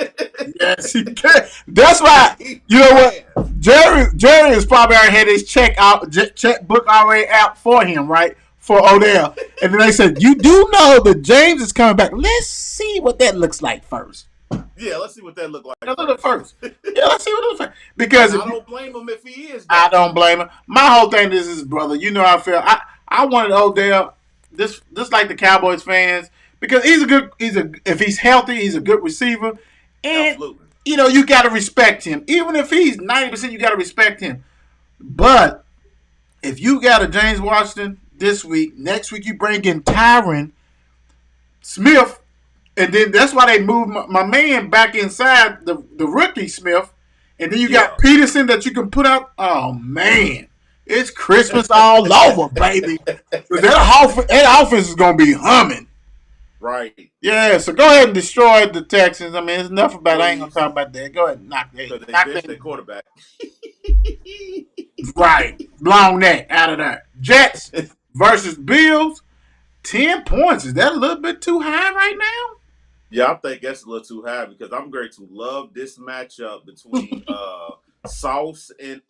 B: Yes, he can. That's why, you know what? Jerry is probably already had his checkbook already out for him, right? For Odell. And then they said, you do know that James is coming back. Let's see what that looks like first.
D: Yeah, let's see what that looks like.
B: First. Yeah, let's see what it looks like. Because
D: I don't blame him if he is.
B: I don't blame him. My whole thing is, brother, you know how I feel. I wanted Odell, this like the Cowboys fans, because if he's healthy, he's a good receiver. And,
D: absolutely.
B: You got to respect him. Even if he's 90%, you got to respect him. But if you got a James Washington this week, next week you bring in Tyron Smith, And then that's why they moved my man back inside the rookie Smith. And then you
D: Yeah.
B: got Peterson that you can put out. Oh, man. It's Christmas all over, baby. That offense is going to be humming.
D: Right.
B: Yeah, so go ahead and destroy the Texans. I mean, it's enough about it. I ain't going to
D: Please.
B: talk about that. Go ahead and knock
D: Because they
B: knock
D: benched their
B: that.
D: quarterback.
B: Right. Long neck out of there. Jets versus Bills. 10 points. Is that a little bit too high right now?
D: Yeah, I think that's a little too high because I'm going to love this matchup between Sauce and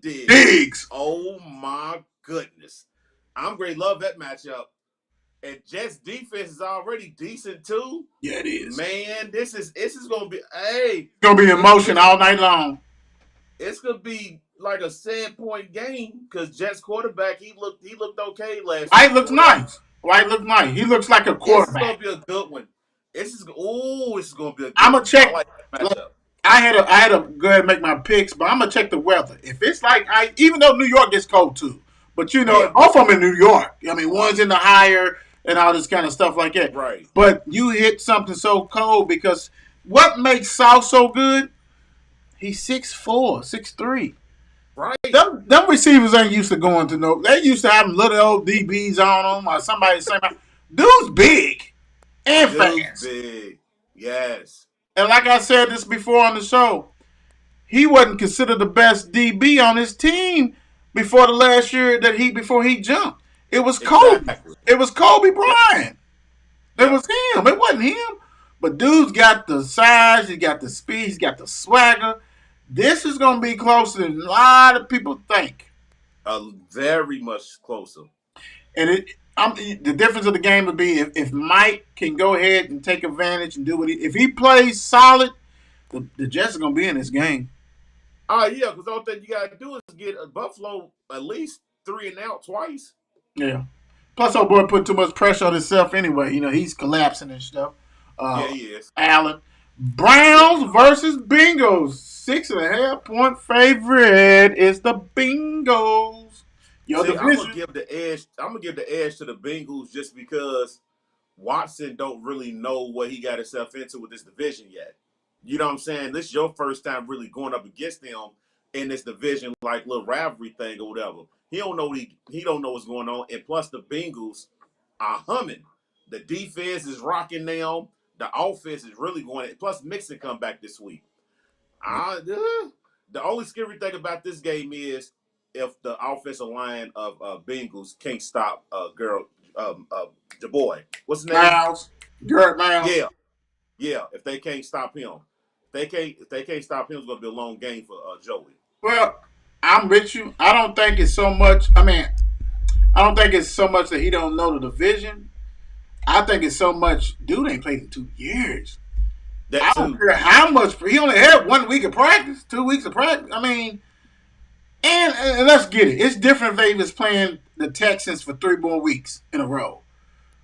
D: Diggs.
B: Diggs.
D: Oh my goodness. I'm going to love that matchup. And Jets defense is already decent too.
B: Yeah, it is.
D: Man, this is going to be
B: it's going to be emotion all night long.
D: It's going to be like a 7-point game because Jets quarterback he looked okay last.
B: White looks nice. White looks nice. He looks like a quarterback.
D: This is going to be a good one. This is going to be a good
B: I'm gonna check.
D: I like that matchup.
B: I had to go ahead and make my picks, but I'm gonna check the weather. If it's like even though New York gets cold too, but both of them in New York. I mean, one's in the higher and all this kind of stuff like that.
D: Right.
B: But you hit something so cold because what makes South so good? He's 6'4", 6'3".
D: Right.
B: Them receivers ain't used to going to no. They used to having little old DBs on them or somebody saying, "Dude's big and fast."
D: Big. Yes.
B: And like I said this before on the show, he wasn't considered the best DB on his team before the last year before he jumped. It was Kobe.
D: Exactly.
B: It was Kobe Bryant. It was him. It wasn't him. But dude's got the size, he's got the speed, he's got the swagger. This is going to be closer than a lot of people think.
D: Very much closer.
B: And the difference of the game would be if Mike can go ahead and take advantage and do what if he plays solid, the Jets are going to be in this game.
D: Oh, yeah, because the only thing you got to do is get Buffalo at least 3 and out twice.
B: Yeah. Plus, old boy put too much pressure on himself anyway. He's collapsing and stuff.
D: Yeah, he is.
B: Allen. Browns versus Bengals. 6.5 point favorite is the Bengals.
D: I'm gonna give the edge. I'm gonna give the edge to the Bengals just because Watson don't really know what he got himself into with this division yet. You know what I'm saying? This is your first time really going up against them in this division, like little rivalry thing or whatever. He don't know he don't know what's going on, and plus the Bengals are humming. The defense is rocking now. The offense is really going. Plus Mixon come back this week. The only scary thing about this game is if the offensive line of Bengals can't stop the boy. What's his name?
B: Miles. Garrett Miles.
D: Yeah. If they can't stop him, if they can't stop him, it's gonna be a long game for Joey.
B: Well, I'm with you. I don't think it's so much. I don't think it's so much that he don't know the division. I think it's so much. Dude ain't played in 2 years. I don't care how much. He only had 1 week of practice, 2 weeks of practice. And let's get it. It's different if they was playing the Texans for 3 more weeks in a row.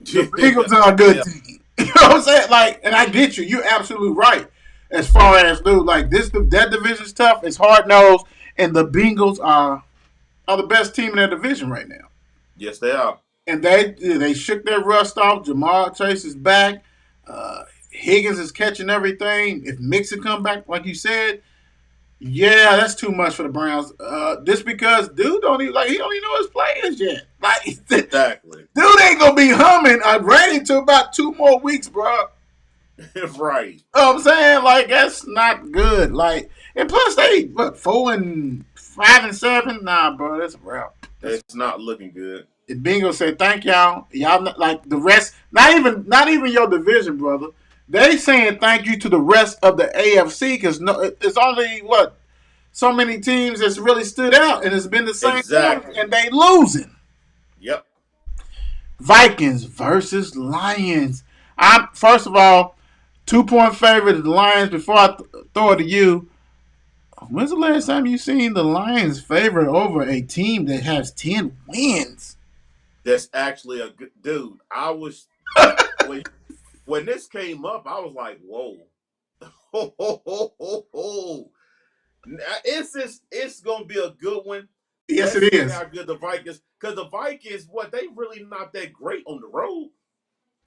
B: The Eagles are a good team. You know what I'm saying? And I get you. You're absolutely right. As far as dude, that division's tough. It's hard nosed, and the Bengals are the best team in their division right now.
D: Yes, they are.
B: And they shook their rust off. Jamar Chase is back. Higgins is catching everything. If Mixon come back, like you said, yeah, that's too much for the Browns. Just because dude don't even he don't even know his players yet.
D: Exactly.
B: Dude ain't gonna be humming. I'm ready to about 2 more weeks, bro.
D: Right.
B: You know what I'm saying? That's not good. And plus they 4 and 5 and 7. Nah, bro, that's a wrap.
D: It's not looking good.
B: The Bengals said, "Thank y'all. Y'all not, the rest. Not even your division, brother. They saying thank you to the rest of the AFC because it's only so many teams that's really stood out, and it's been the same
D: exactly.
B: And they losing.
D: Yep.
B: Vikings versus Lions. First of all, 2-point favorite of the Lions. Before I throw it to you, when's the last time you seen the Lions favorite over a team that has 10 wins?
D: That's actually a good dude. I was when this came up, I was like, "Whoa, It's gonna be a good one."
B: Yes, it is.
D: How good the Vikings? Because the Vikings, they really not that great on the road.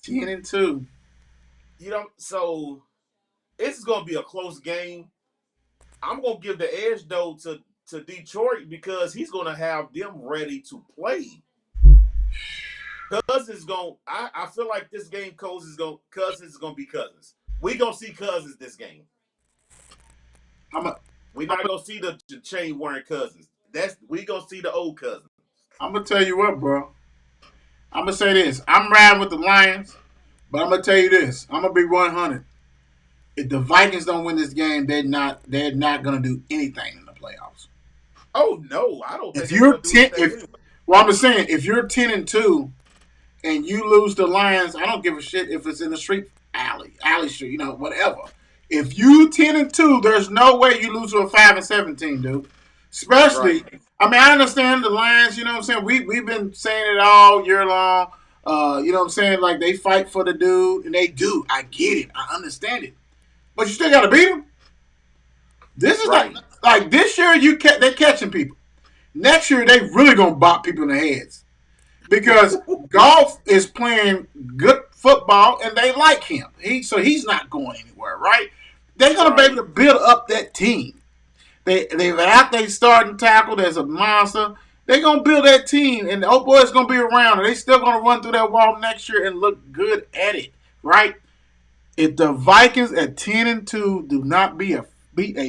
B: 10-2.
D: So it's gonna be a close game. I'm gonna give the edge though to Detroit because he's gonna have them ready to play. Cousins going I feel like this game Cousins is gonna be Cousins. We gonna see Cousins this game.
B: I'm a,
D: We're
B: I'm
D: not gonna see the chain wearing Cousins. We gonna see the old Cousins.
B: gonna tell you what, bro. I'm gonna say this. I'm riding with the Lions, but I'm gonna tell you this. I'm gonna be 100. If the Vikings don't win this game, they're not gonna do anything in the playoffs.
D: Oh no, I don't think
B: If
D: they're
B: you're
D: gonna do
B: 10,
D: anything
B: if
D: anyway.
B: well, I'm just saying, if you're 10-2 and you lose the Lions, I don't give a shit if it's in the street alley street, whatever. If you 10-2, there's no way you lose to a 5-17, dude. Especially,
D: Right,
B: I mean, I understand the Lions. You know what I'm saying? We've been saying it all year long. You know what I'm saying? Like they fight for the dude, and they do. I get it. I understand it. But you still got to beat them. This is not
D: right,
B: like this year. They're catching people. Next year, they really gonna bop people in the heads because golf is playing good football and they like him. So he's not going anywhere, right? They're gonna be able
D: right,
B: to build up that team. They've out they starting tackle. There's a monster. They're gonna build that team, and the old boys gonna be around. And they still gonna run through that wall next year and look good at it, right? If the Vikings at 10-2 do not beat a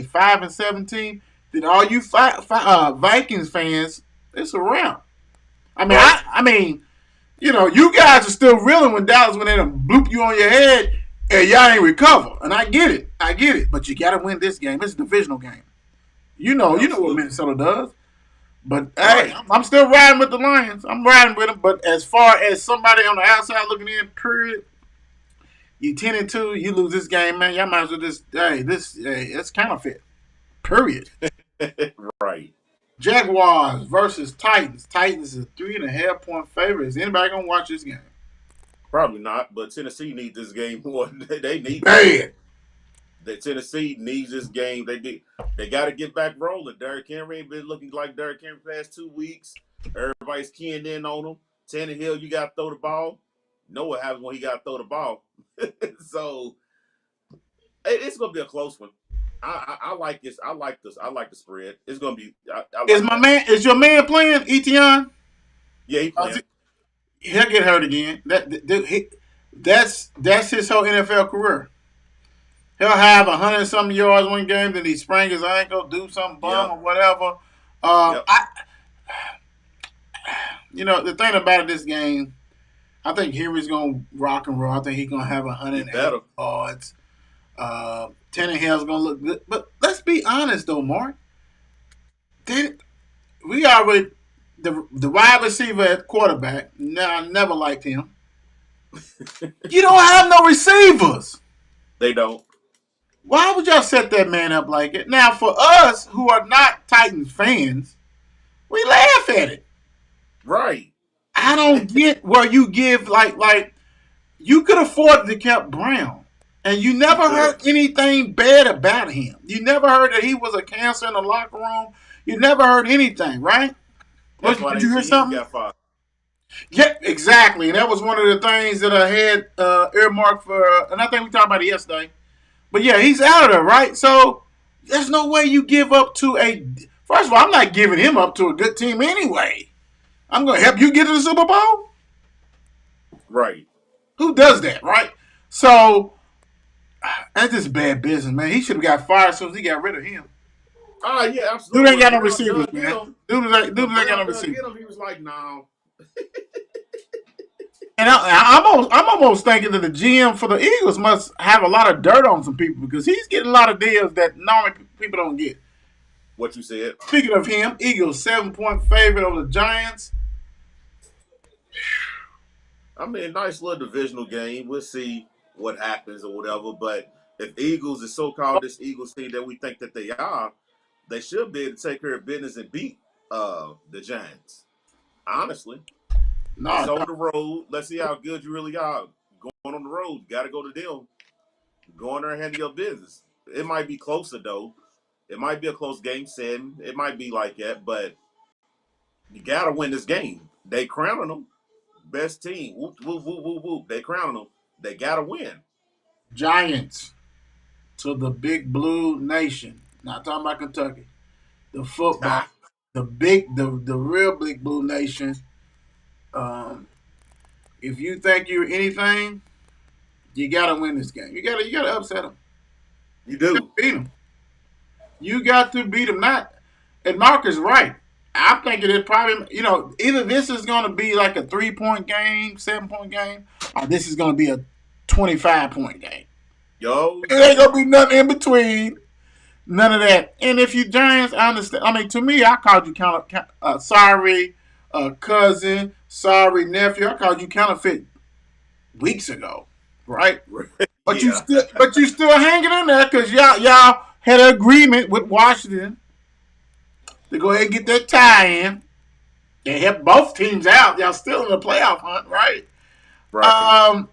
B: 5-17, then all you Vikings fans, it's a wrap. I mean,
D: right.
B: you guys are still reeling when Dallas when they done bloop you on your head and y'all ain't recover. And I get it. But you got to win this game. It's a divisional game. You know what
D: Absolutely.
B: Minnesota does. But hey,
D: Right.
B: I'm still riding with the Lions. I'm riding with them. But as far as somebody on the outside looking in, period, you 10-2, you lose this game, man. Y'all might as well just it's counterfeit. Period.
D: Right.
B: Jaguars versus Titans. Titans is a 3.5 point favorite. Is anybody gonna watch this game?
D: Probably not, but Tennessee needs this game more. They need this game.
B: Bad.
D: The Tennessee needs this game. They got to get back rolling. Derrick Henry ain't been looking like Derrick Henry the past 2 weeks. Everybody's keying in on him. Tannehill, you got to throw the ball. Know what happens when he got to throw the ball. So it's gonna be a close one. I like this. I like this. I like the spread. It's gonna be. I
B: Is
D: like
B: my
D: that.
B: man? Is your man playing Etienne?
D: Yeah, he playing.
B: He'll get hurt again. That's his whole NFL career. He'll have 100 something yards one game, then he sprain his ankle, do some bum
D: Yep.
B: or whatever.
D: Yep.
B: The thing about this game, I think Henry's gonna rock and roll. I think he's gonna have
D: He
B: 180
D: better.
B: yards. Tannehill's gonna look good, but let's be honest though, Mark. They, we already the wide receiver at quarterback. No, I never liked him. You don't have no receivers.
D: They don't.
B: Why would y'all set that man up like it? Now, for us who are not Titans fans, we laugh at it.
D: Right.
B: I don't get where you give like you could afford to keep Brown, and you
D: You
B: never
D: could have.
B: heard anything bad about him. You never heard that he was a cancer in the locker room. You never heard anything, right?
D: That's why
B: Did
D: they
B: you hear
D: see Henry
B: something?
D: got fired.
B: Yeah, exactly. And that was one of the things that I had earmarked for, and I think we talked about it yesterday. But yeah, he's out of there, right? So there's no way you give up to a. First of all, I'm not giving him up to a good team anyway. I'm going to help you get to the Super Bowl.
D: Right.
B: Who does that, right? So that's just bad business, man. He should have got fired as soon as he got rid of him.
D: Yeah,
B: Dude
D: absolutely.
B: ain't
D: When
B: got no
D: Brown
B: receivers,
D: dug in
B: man.
D: him,
B: Dude
D: when
B: ain't got no
D: Brown dug
B: receivers.
D: in him, he was like, "No."
B: And I'm almost thinking that the GM for the Eagles must have a lot of dirt on some people because he's getting a lot of deals that normally people don't get.
D: What you said.
B: Speaking of him, Eagles 7 point favorite over the Giants.
D: I mean, nice little divisional game. We'll see what happens or whatever. But if Eagles is so-called this Eagles team that we think that they should be able to take care of business and beat the Giants. Honestly, it's
B: No,
D: on the road. Let's see how good you really are. Going on the road, you got to go to them. Go in there and handle your business. It might be closer though. It might be a close game, 7. It might be like that, but you got to win this game. They crowning them best team. Whoop whoop whoop whoop whoop. They crowning them. They got to win.
B: Giants to the Big Blue Nation. Not talking about Kentucky. The football, the real Big Blue Nation. Um, if you think you're anything, you gotta win this game. You gotta upset them.
D: You
B: You gotta
D: do.
B: beat them. You got to beat them. Not, and Mark is right. I'm thinking it probably, either this is going to be like a 3-point game, 7-point game, or this is going to be a 25-point game.
D: Yo,
B: It ain't going to be nothing in between. None of that. And if you Giants, I understand. I mean, to me, I called you sorry, cousin, sorry, nephew. I called you counterfeit weeks ago, right? But
D: yeah.
B: you still hanging in there because y'all had an agreement with Washington to go ahead and get that tie in. They helped both teams out. Y'all still in the playoff hunt, right?
D: Right.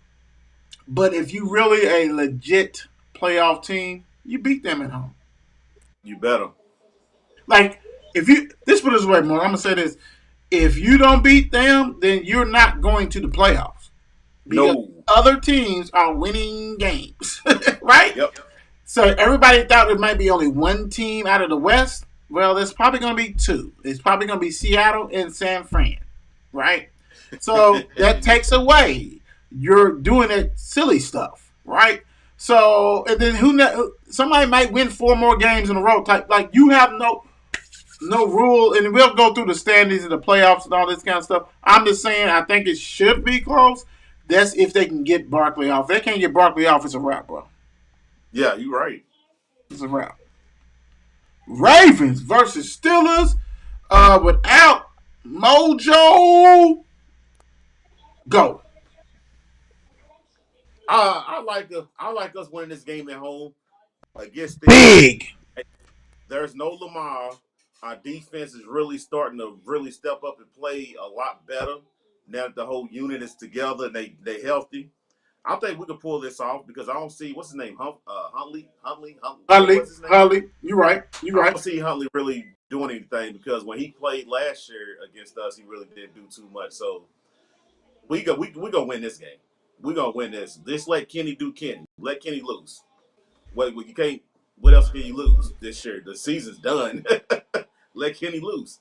B: But if you really a legit playoff team, you beat them at home.
D: You better.
B: Like if you this put it this way, more. I'm gonna say this: if you don't beat them, then you're not going to the playoffs because
D: No.
B: other teams are winning games, right?
D: Yep.
B: So everybody thought it might be only one team out of the West. Well, there's probably going to be two. It's probably going to be Seattle and San Fran, right? So that takes away you're doing that silly stuff, right? So and then somebody might win 4 more games in a row. Type like you have no rule, and we'll go through the standings and the playoffs and all this kind of stuff. I'm just saying I think it should be close. That's if they can get Barkley off. If they can't get Barkley off, it's a wrap, bro.
D: Yeah, you're right.
B: It's a wrap. Ravens versus Steelers without Mojo. Go.
D: I like us winning this game at home against Steelers.
B: Big.
D: There's no Lamar. Our defense is really starting to really step up and play a lot better now that the whole unit is together and they healthy. I think we can pull this off because I don't see what's his name, Huntley. What's his name?
B: Huntley. You right. You
D: I
B: right.
D: don't see Huntley really doing anything because when he played last year against us, he really didn't do too much. So we gonna win this game. We gonna win this. Just let Kenny do Kenny. Let Kenny lose. What you can't. What else can you lose this year? The season's done. Let Kenny lose.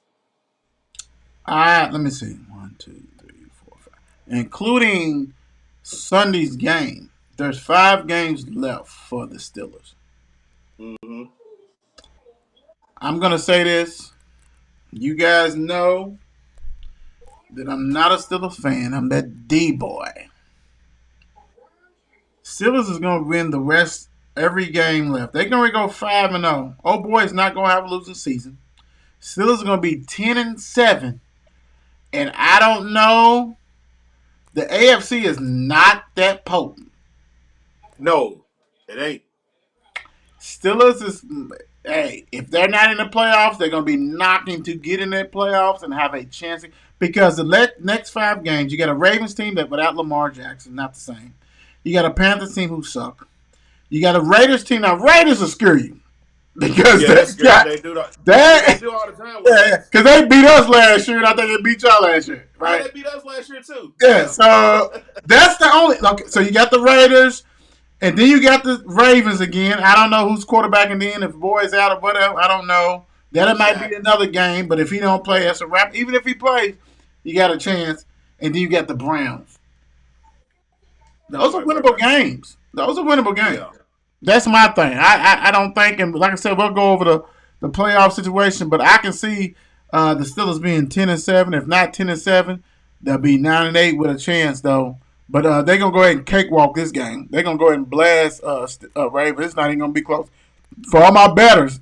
B: Let me see. 1, 2, 3, 4, 5. Including Sunday's game. There's 5 games left for the Steelers.
D: Mm-hmm.
B: I'm gonna say this. You guys know that I'm not a Steelers fan. I'm that D boy. Steelers is gonna win the rest every game left. They're gonna go 5-0. Oh boy, is not gonna have a losing season. Steelers are gonna be 10-7, and I don't know. The AFC is not that potent.
D: No, it ain't.
B: Steelers is if they're not in the playoffs, they're gonna be knocking to get in that playoffs and have a chance because the next 5 games you got a Ravens team that without Lamar Jackson, not the same. You got a Panthers team who suck. You got a Raiders team. Now Raiders will scare you because
D: they do that. They do all the time.
B: Because they beat us last year, and I think they beat y'all last year, right?
D: Yeah, they beat us last year too.
B: Yeah, so that's the only. Okay, so you got the Raiders, and then you got the Ravens again. I don't know who's quarterbacking then. If Boyd's out or whatever, I don't know. That might be another game, but if he don't play, that's a wrap. Even if he plays, you got a chance. And then you got the Browns. Those are winnable games. Those are winnable games.
D: Yeah.
B: That's my thing. I don't think, and like I said, we'll go over the playoff situation, but I can see the Steelers being 10-7. If not 10-7, they'll be 9-8 with a chance though. But they're gonna go ahead and cakewalk this game. They're gonna go ahead and blast Ravens. It's not even gonna be close. For all my bettors,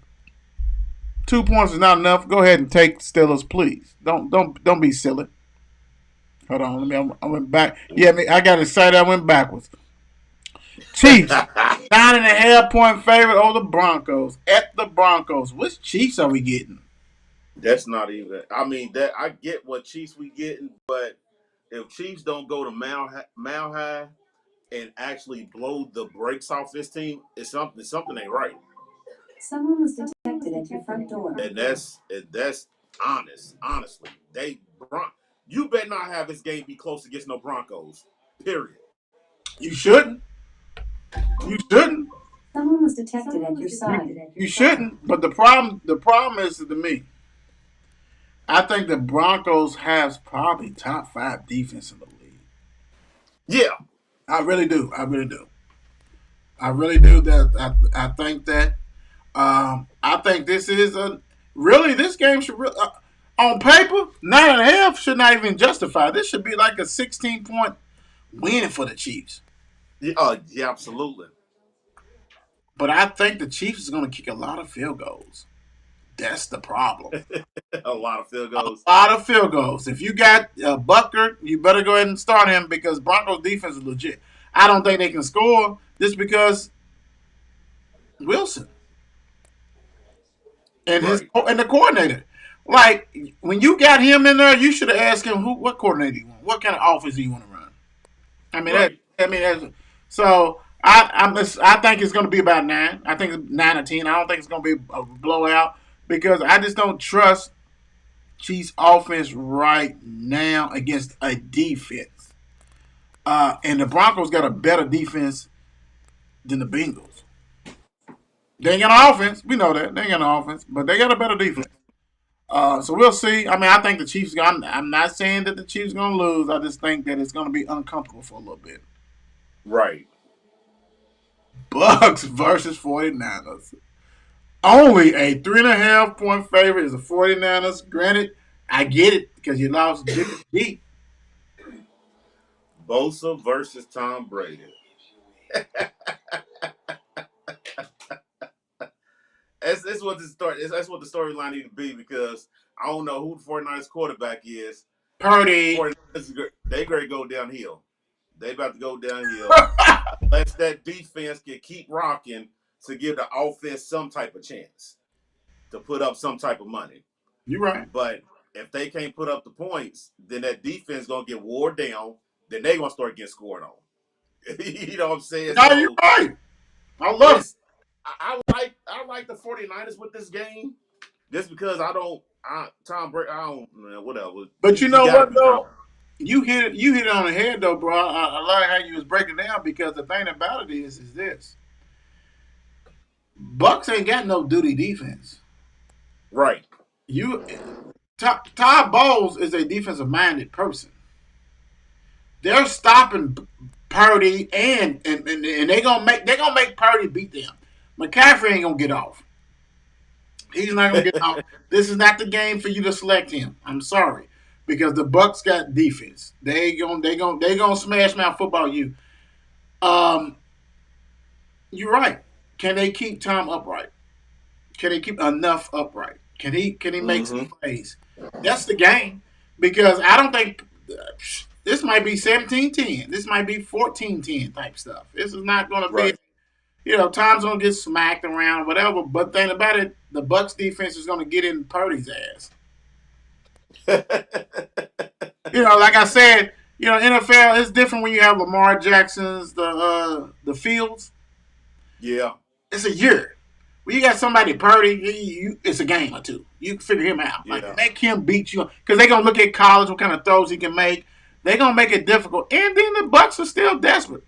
B: 2 points is not enough. Go ahead and take Steelers, please. Don't be silly. Hold on, I went back. Yeah, I got excited. I went backwards. Chiefs, 9.5-point favorite over the Broncos. At the Broncos. Which Chiefs are we getting?
D: That's not even. I mean, that I get what Chiefs we getting, but if Chiefs don't go to mile high and actually blow the brakes off this team, something ain't right.
E: Someone was detected at your front door.
D: And that's honest. Honestly, you better not have this game be close against no Broncos. Period.
B: You shouldn't. You shouldn't.
E: Someone was detected at your side.
B: You shouldn't. But the problem is to me. I think the Broncos has probably top 5 defense in the league.
D: Yeah,
B: I really do. I really do. I really do. That I think that. I think this is a really this game should on paper 9.5 should not even justify. This should be like a 16-point win for the Chiefs.
D: yeah, yeah, absolutely.
B: But I think the Chiefs is going to kick a lot of field goals. That's the problem.
D: A lot of field
B: A
D: goals.
B: lot of field goals. If you got Bucker, you better go ahead and start him because Broncos defense is legit. I don't think they can score just because Wilson and
D: Right,
B: the coordinator. Like when you got him in there, you should have asked him what coordinator you want, what kind of offense do you want to run. I mean that.
D: right,
B: I mean that's, so. I think it's going to be about 9. I think it's 9 or 10. I don't think it's going to be a blowout because I just don't trust Chiefs offense right now against a defense. And the Broncos got a better defense than the Bengals. They ain't got no offense. We know that. They ain't got no offense, but they got a better defense. So we'll see. I mean, I think the Chiefs. I'm not saying that the Chiefs are going to lose. I just think that it's going to be uncomfortable for a little bit.
D: right.
B: Bucks versus 49ers. Only a 3.5-point favorite is the 49ers. Granted, I get it because you lost Jimmy G.
D: Bosa versus Tom Brady. That's what the story. That's what the storyline need to be because I don't know who the 49ers quarterback is.
B: Purdy.
D: 49ers, they going to go downhill. They about to go downhill unless that defense can keep rocking to give the offense some type of chance to put up some type of money.
B: You're right.
D: But if they can't put up the points, then that defense gonna get wore down. Then they gonna start getting scored on. You know what I'm saying?
B: No,
D: So
B: you're right. I love it.
D: I like the 49ers with this game just because Tom Brady whatever.
B: But you
D: He
B: know
D: gotta
B: what
D: be Tom.
B: though? You hit it on the head though, bro. I like how you was breaking down because the thing about it is this. Bucks ain't got no duty defense.
D: Right.
B: You Todd Bowles is a defensive minded person. They're stopping Purdy and they gonna make Purdy beat them. McCaffrey ain't gonna get off. He's not gonna get off. This is not the game for you to select him. I'm sorry. Because the Bucks got defense. They gonna smash mouth football you. Um you're right. Can they keep Tom upright? Can he keep enough upright? Can he make some
D: Mm-hmm.
B: plays? That's the game. Because I don't think this might be 17-10. This might be 14-10 type stuff. This is not going to be,
D: Right.
B: Tom's going to get smacked around or whatever. But thing about it, the Bucks defense is going to get in Purdy's ass. Like I said, NFL is different when you have Lamar Jackson's, the Fields.
D: Yeah.
B: It's a year. When you got somebody Purdy, it's a game or two. You can figure him out.
D: Yeah.
B: Like make him beat you because they're gonna look at college, what kind of throws he can make. They're gonna make it difficult, and then the Bucks are still desperate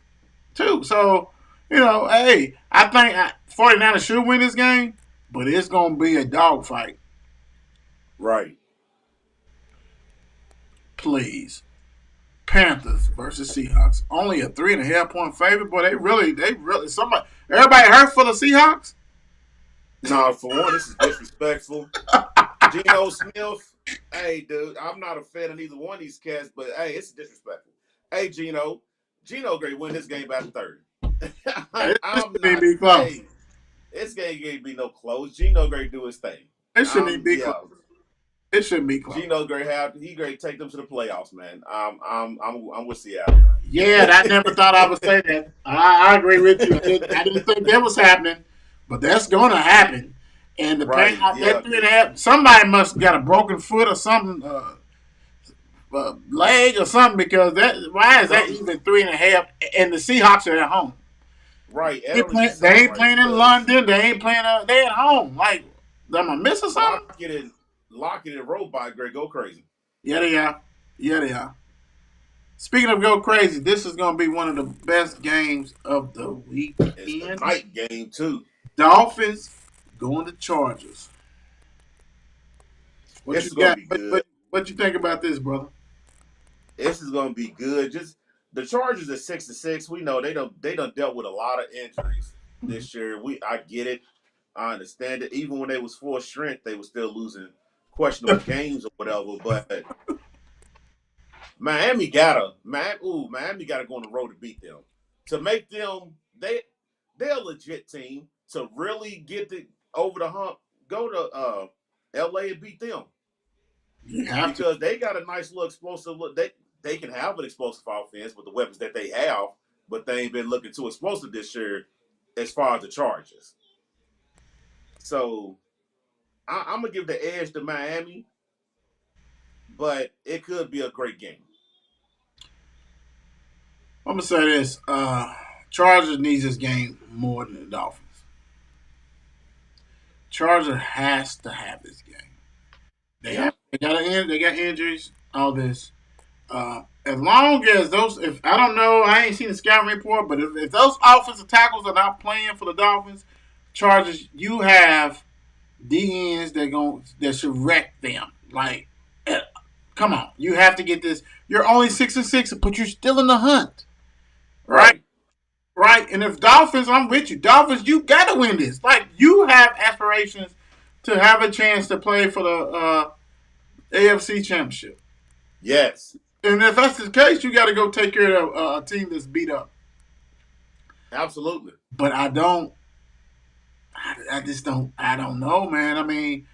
B: too. So hey, I think 49ers should win this game, but it's gonna be a dogfight.
D: Right.
B: Please, Panthers versus Seahawks. Only a 3.5-point favorite, boy. They really everybody hurt for the Seahawks.
D: No, for one, this is disrespectful. Geno Smith, hey, dude, I'm not a fan of neither one of these cats, but hey, it's disrespectful. Hey, Geno great win this game by 30.
B: It
D: I'm
B: shouldn't
D: not.
B: even be close.
D: Hey, this game can't be no close. Geno great do his thing.
B: It shouldn't even be
D: Yeah,
B: close. It shouldn't be close.
D: Geno great take them to the playoffs, man. I'm with Seattle.
B: Yeah, I never thought I would say that. I agree with you. I didn't think that was happening, but that's going to happen. And the
D: Right,
B: that
D: yeah.
B: 3.5, somebody must got a broken foot or something, leg or something because why is that even 3.5? And the Seahawks are at home.
D: Right.
B: They ain't playing in London. They ain't playing. They at home. Like, am I missing something?
D: Lock it and Robot, Greg, go crazy.
B: Yeah, they are. Yeah, they are. Speaking of go crazy, this is going to be one of the best games of the
D: It's the
B: weekend.
D: night game too.
B: Dolphins going to Chargers. What
D: This
B: you
D: is gonna
B: got?
D: be good.
B: What you think about this, brother?
D: This is gonna be good. Just the Chargers at 6-6. We know they done dealt with a lot of injuries this year. I get it. I understand it. Even when they was full strength, they were still losing questionable games or whatever. But Miami gotta go on the road to beat them. To make them they're a legit team. To really get over the hump, go to LA and beat them.
B: You have to.
D: Because they got a nice little explosive look. They can have an explosive offense with the weapons that they have, but they ain't been looking too explosive this year as far as the Chargers. So I'm gonna give the edge to Miami, but it could be a great game.
B: I'm gonna say this: Chargers needs this game more than the Dolphins. Chargers has to have this game.
D: Yeah.
B: They got injuries. All this. As long as those, if I don't know, I ain't seen the scouting report, but if those offensive tackles are not playing for the Dolphins, Chargers, you have DNs that should wreck them. Like, eh, come on, you have to get this. You're only 6-6, but you're still in the hunt, right?
D: Right.
B: Right. And if Dolphins, I'm with you. Dolphins, you got to win this. Like, you have aspirations to have a chance to play for the AFC Championship.
D: Yes.
B: And if that's the case, you got to go take care of a team that's beat up.
D: Absolutely.
B: But I don't. I just don't. I don't know, man. I mean,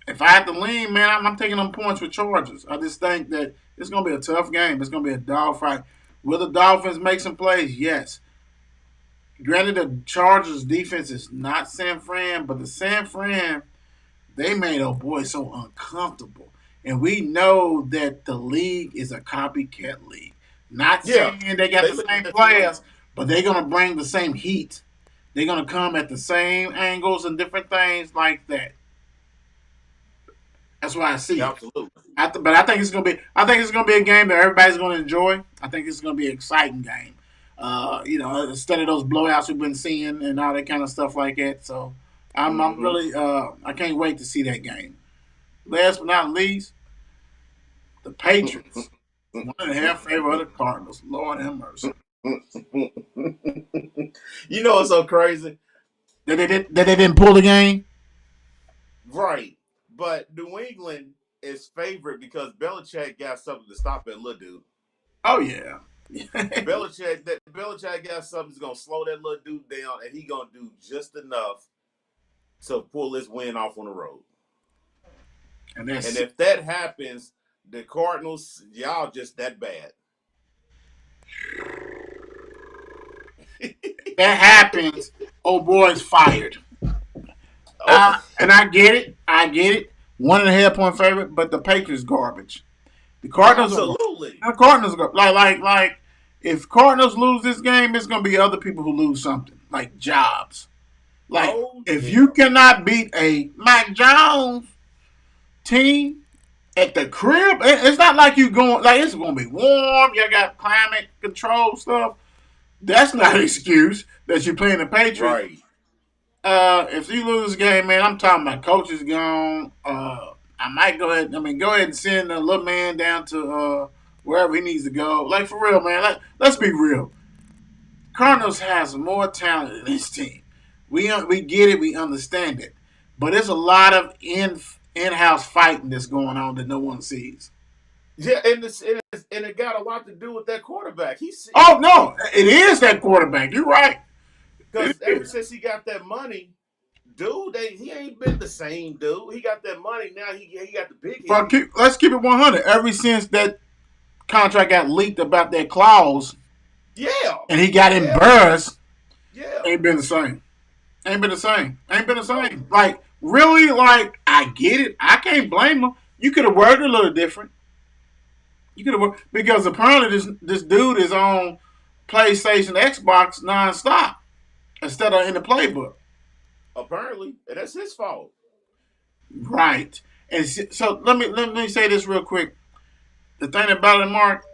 B: if I had to lean, man, I'm taking them points with Chargers. I just think that it's going to be a tough game. It's going to be a dogfight. Will the Dolphins make some plays? Yes. Granted, the Chargers defense is not San Fran, but the San Fran, they made old boy so uncomfortable. And we know that the league is a copycat league. Not
D: Yeah.
B: saying they got
D: They
B: the
D: look
B: same
D: at
B: players, but they're going to bring the same heat. They're going to come at the same angles and different things like that. That's why I see it.
D: Absolutely.
B: But I think it's gonna be. I think it's gonna be a game that everybody's gonna enjoy. I think it's gonna be an exciting game. Instead of those blowouts we've been seeing and all that kind of stuff like that. So I'm
D: Mm-hmm.
B: really. I can't wait to see that game. Last but not least, the Patriots. 1.5 favor of the Cardinals. Lord have mercy.
D: You know what's so crazy?
B: That they didn't pull the game.
D: Right. But New England is favored because Belichick got something to stop that little dude.
B: Oh yeah.
D: Belichick got something that's gonna slow that little dude down, and he gonna do just enough to pull this win off on the road.
B: and
D: And
B: that's
D: if that happens, the Cardinals, y'all just that bad.
B: that happens. Oh boy's fired.
D: Oh,
B: And I get it. I get it. 1.5 point favorite, but the Patriots garbage. The Cardinals
D: absolutely.
B: are. The Cardinals are like. If Cardinals lose this game, it's gonna be other people who lose something, like jobs. Like
D: Oh,
B: if
D: yeah.
B: you cannot beat a Mac Jones team at the crib, it's not like you going like it's gonna be warm. You got climate control stuff. That's not an excuse that you're playing the Patriots.
D: Right.
B: If you lose the game, man, I'm talking about coach is gone. I might go ahead. I mean, go ahead and send the little man down to wherever he needs to go. Like for real, man. Let's be real. Cardinals has more talent than this team. We get it. We understand it. But there's a lot of in-house fighting that's going on that no one sees.
D: Yeah, and it got a lot to do with that quarterback.
B: Oh no, it is that quarterback. You're right. It
D: Because ever
B: is.
D: since he got that money, dude, he ain't been the same dude. He got that money now. He got the big
B: But
D: head.
B: let's keep it 100. Ever since that contract got leaked about that clause,
D: Yeah,
B: and he got
D: yeah,
B: embarrassed,
D: yeah.
B: ain't been the same. Ain't been the same. Ain't been the
D: No,
B: same. Like, really, like, I get it. I can't blame him. You could have worked a little different. You could have worked because apparently this dude is on PlayStation, Xbox nonstop instead of in the playbook.
D: apparently, and that's his fault.
B: Right. And so let me say this real quick. The thing about it, Mark,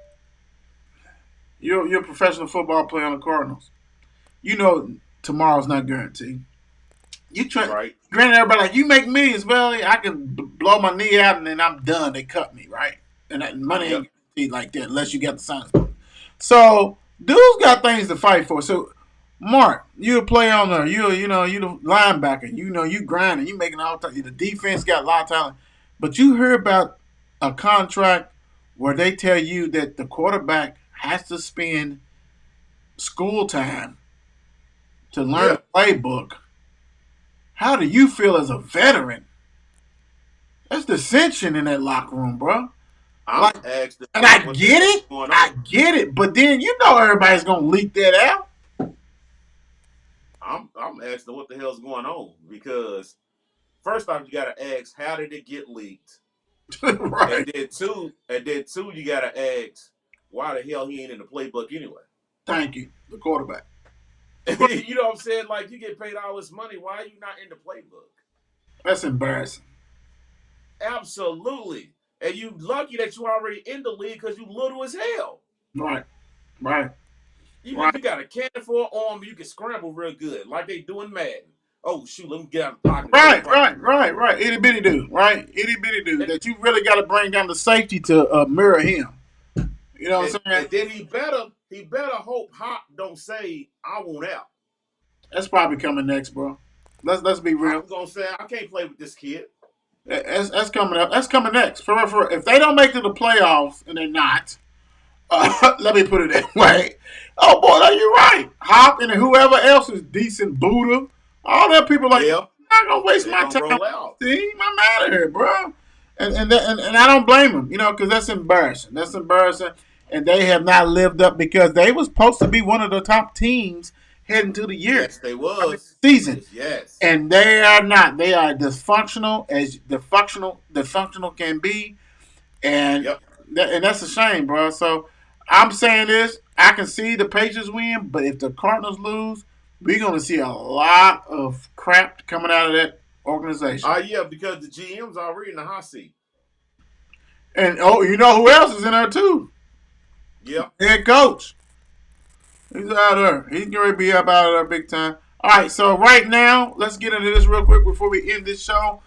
B: you're a professional football player on the Cardinals. You know tomorrow's not guaranteed. You try,
D: Right.
B: granted, everybody like you make millions. Well, I can blow my knee out and then I'm done. They cut me, right? And that money
D: Yep.
B: ain't guaranteed like that unless you got the signs. So dudes got things to fight for. So Mark, you a play on there. You the linebacker. You grinding. You making all time. The defense got a lot of talent. But you hear about a contract where they tell you that the quarterback has to spend school time to learn
D: Yeah.
B: the playbook. How do you feel as a veteran? That's dissension in that locker room, bro.
D: I'm
B: Like,
D: asked
B: and I
D: what the
B: get
D: hell's
B: it.
D: going
B: I
D: on.
B: get it. But then you know everybody's gonna leak that out.
D: I'm asking what the hell's going on because first off you gotta ask how did it get leaked,
B: Right.
D: and then two you gotta ask why the hell he ain't in the playbook anyway.
B: Thank you. The quarterback.
D: You know what I'm saying? Like you get paid all this money, why are you not in the playbook?
B: That's embarrassing.
D: Absolutely. And you lucky that you already in the league because you little as hell.
B: Right. Right.
D: Even if
B: Right.
D: you got a cannon for an arm, you can scramble real good, like they do in Madden. Oh shoot, let me get out of the pocket and throw the
B: Right.
D: ball.
B: Right. Right. Right. Itty bitty dude. Right. Itty bitty dude.
D: And,
B: That you really got to bring down the safety to mirror him. You know what
D: and,
B: I'm saying?
D: and then he better hope Hop don't say I want out.
B: That's probably coming next, bro. Let's be real.
D: Hop gonna say I can't play with this kid.
B: That's coming up. That's coming next. For if they don't make it to the playoffs and they're not, let me put it that way. Oh boy, are you right? Hop and whoever else is decent, Buddha, all that people like.
D: Yeah,
B: I'm not gonna waste
D: they're
B: my
D: gonna
B: time
D: roll
B: with
D: out.
B: this team. I'm out of here, bro. And I don't blame them, because that's embarrassing. That's embarrassing, and they have not lived up because they was supposed to be one of the top teams heading to the year.
D: Yes, they
B: I mean,
D: was.
B: season.
D: Yes.
B: And they are not. They are dysfunctional as dysfunctional can be, and
D: Yep.
B: that's a shame, bro. So I'm saying this: I can see the Patriots win, but if the Cardinals lose, we're going to see a lot of crap coming out of that organization.
D: Yeah, because the GM's already in the hot seat.
B: And you know who else is in there too?
D: Yep.
B: Head coach. He's out there. He's going to be up out of there big time. All right, so right now, let's get into this real quick before we end this show.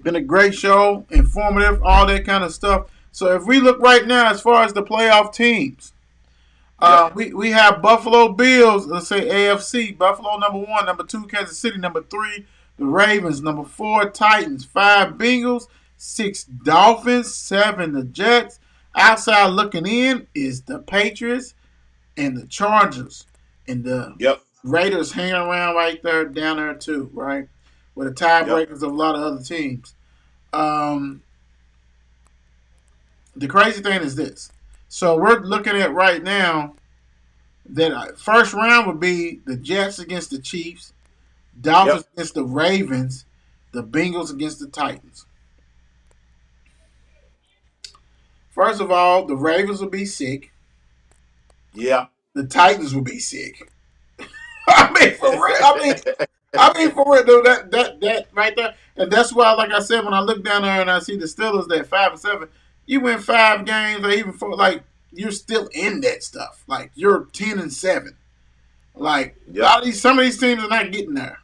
B: Been a great show, informative, all that kind of stuff. So if we look right now as far as the playoff teams,
D: Yep.
B: we have Buffalo Bills, let's say AFC, Buffalo number 1, number 2, Kansas City, number 3, the Ravens, number 4, Titans, 5, Bengals, 6, Dolphins, 7, the Jets. Outside looking in is the Patriots and the Chargers and the
D: Yep.
B: Raiders hanging around right there, down there too, right? With the
D: Yep.
B: tiebreakers of a lot of other teams. Um, the crazy thing is this. So we're looking at right now that first round would be the Jets against the Chiefs, Dolphins
D: Yep.
B: against the Ravens, the Bengals against the Titans. First of all, the Ravens will be sick.
D: Yeah.
B: The Titans will be sick. I mean, for real. I mean, for real, dude. That right there, and that's why, like I said, when I look down there and I see the Steelers, they're 5-7. You win 5 games, or even 4, like you're still in that stuff. Like you're 10-7. Like a
D: Yep.
B: lot of some of these teams are not getting there.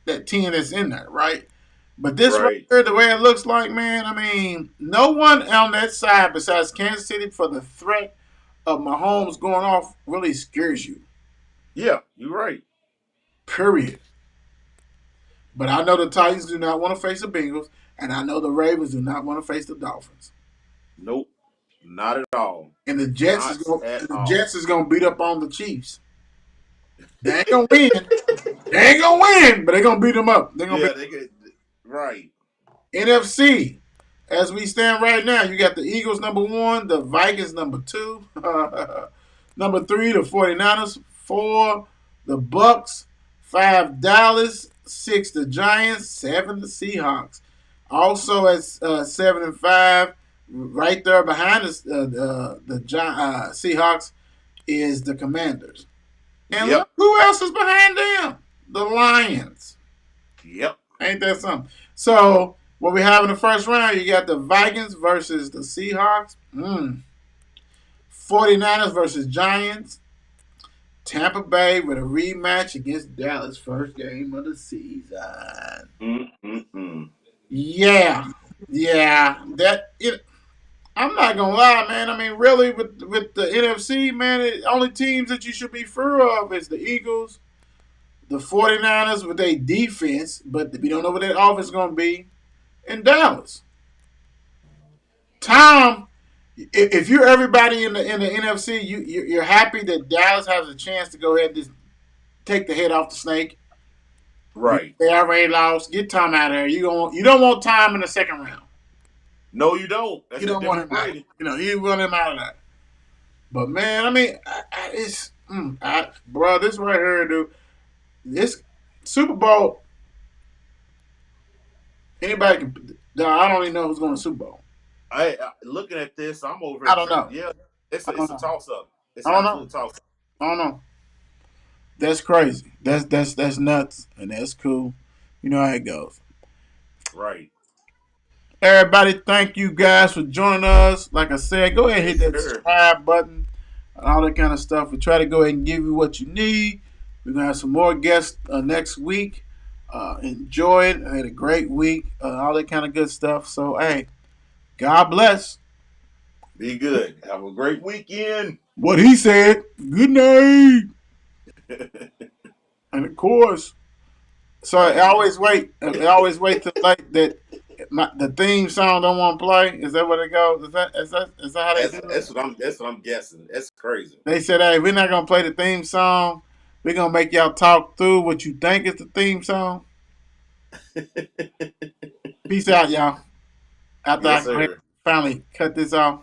B: That 10 that's in there, right? But this right
D: Right.
B: here, the way it looks like, man, I mean, no one on that side besides Kansas City for the threat of Mahomes going off really scares you.
D: Yeah, you're right.
B: Period. But I know the Titans do not want to face the Bengals, and I know the Ravens do not want to face the Dolphins.
D: Nope. Not at all.
B: And the Jets is
D: Not
B: going
D: at
B: the
D: all.
B: Jets is going to beat up on the Chiefs. They ain't gonna win. They ain't gonna win, but they're gonna beat them up. They're gonna
D: Yeah,
B: beat
D: they get right.
B: NFC. As we stand right now, you got the Eagles number 1, the Vikings number 2, number 3, the 49ers, 4, the Bucks, 5, Dallas, 6, the Giants, 7, the Seahawks. Also at 7-5, right there behind us, the Seahawks is the Commanders. And
D: Yep.
B: look who else is behind them, the Lions.
D: Yep.
B: Ain't that something? So What we have in the first round, you got the Vikings versus the Seahawks. 49ers versus Giants. Tampa Bay with a rematch against Dallas, first game of the season.
D: Mm-mm-mm.
B: Yeah, yeah. I'm not gonna lie, man. I mean, really, with the NFC, man, the only teams that you should be fear of is the Eagles, the 49ers with their defense, but we don't know what their offense is gonna be, and Dallas. Tom, if you're everybody in the NFC, you're happy that Dallas has a chance to go ahead and just take the head off the snake.
D: Right.
B: They already lost. Get Tom out of there. You don't want Tom in the second round.
D: No, you don't. That's
B: You
D: a
B: don't want
D: different
B: him out.
D: Brady.
B: You want him out of that. But man, I mean, bro, this right here, dude. This Super Bowl. Anybody can. I don't even know who's going to Super Bowl.
D: Looking at this, I'm over
B: I
D: here.
B: don't know.
D: Yeah, it's
B: I
D: a,
B: don't
D: it's a
B: know.
D: toss up. It's
B: I
D: an
B: don't know.
D: absolute toss up.
B: I don't know. That's crazy. That's nuts, and that's cool. You know how it goes.
D: Right.
B: Everybody, thank you guys for joining us. Like I said, go ahead and hit
D: Yes,
B: that
D: sir.
B: subscribe button and all that kind of stuff. We try to go ahead and give you what you need. We're going to have some more guests next week. Enjoy it. I had a great week. All that kind of good stuff. So, hey, God bless.
D: Be good. Have a great weekend.
B: What he said. Good night. And of course, so I always wait. I always wait till like that. The theme song don't want to play. Is that what it goes? Is that how they do it?
D: That's what I'm guessing. That's crazy.
B: They said, "Hey, we're not gonna play the theme song. We're gonna make y'all talk through what you think is the theme song." Peace out, y'all. After I
D: Yes,
B: go ahead
D: sir.
B: and finally cut this off.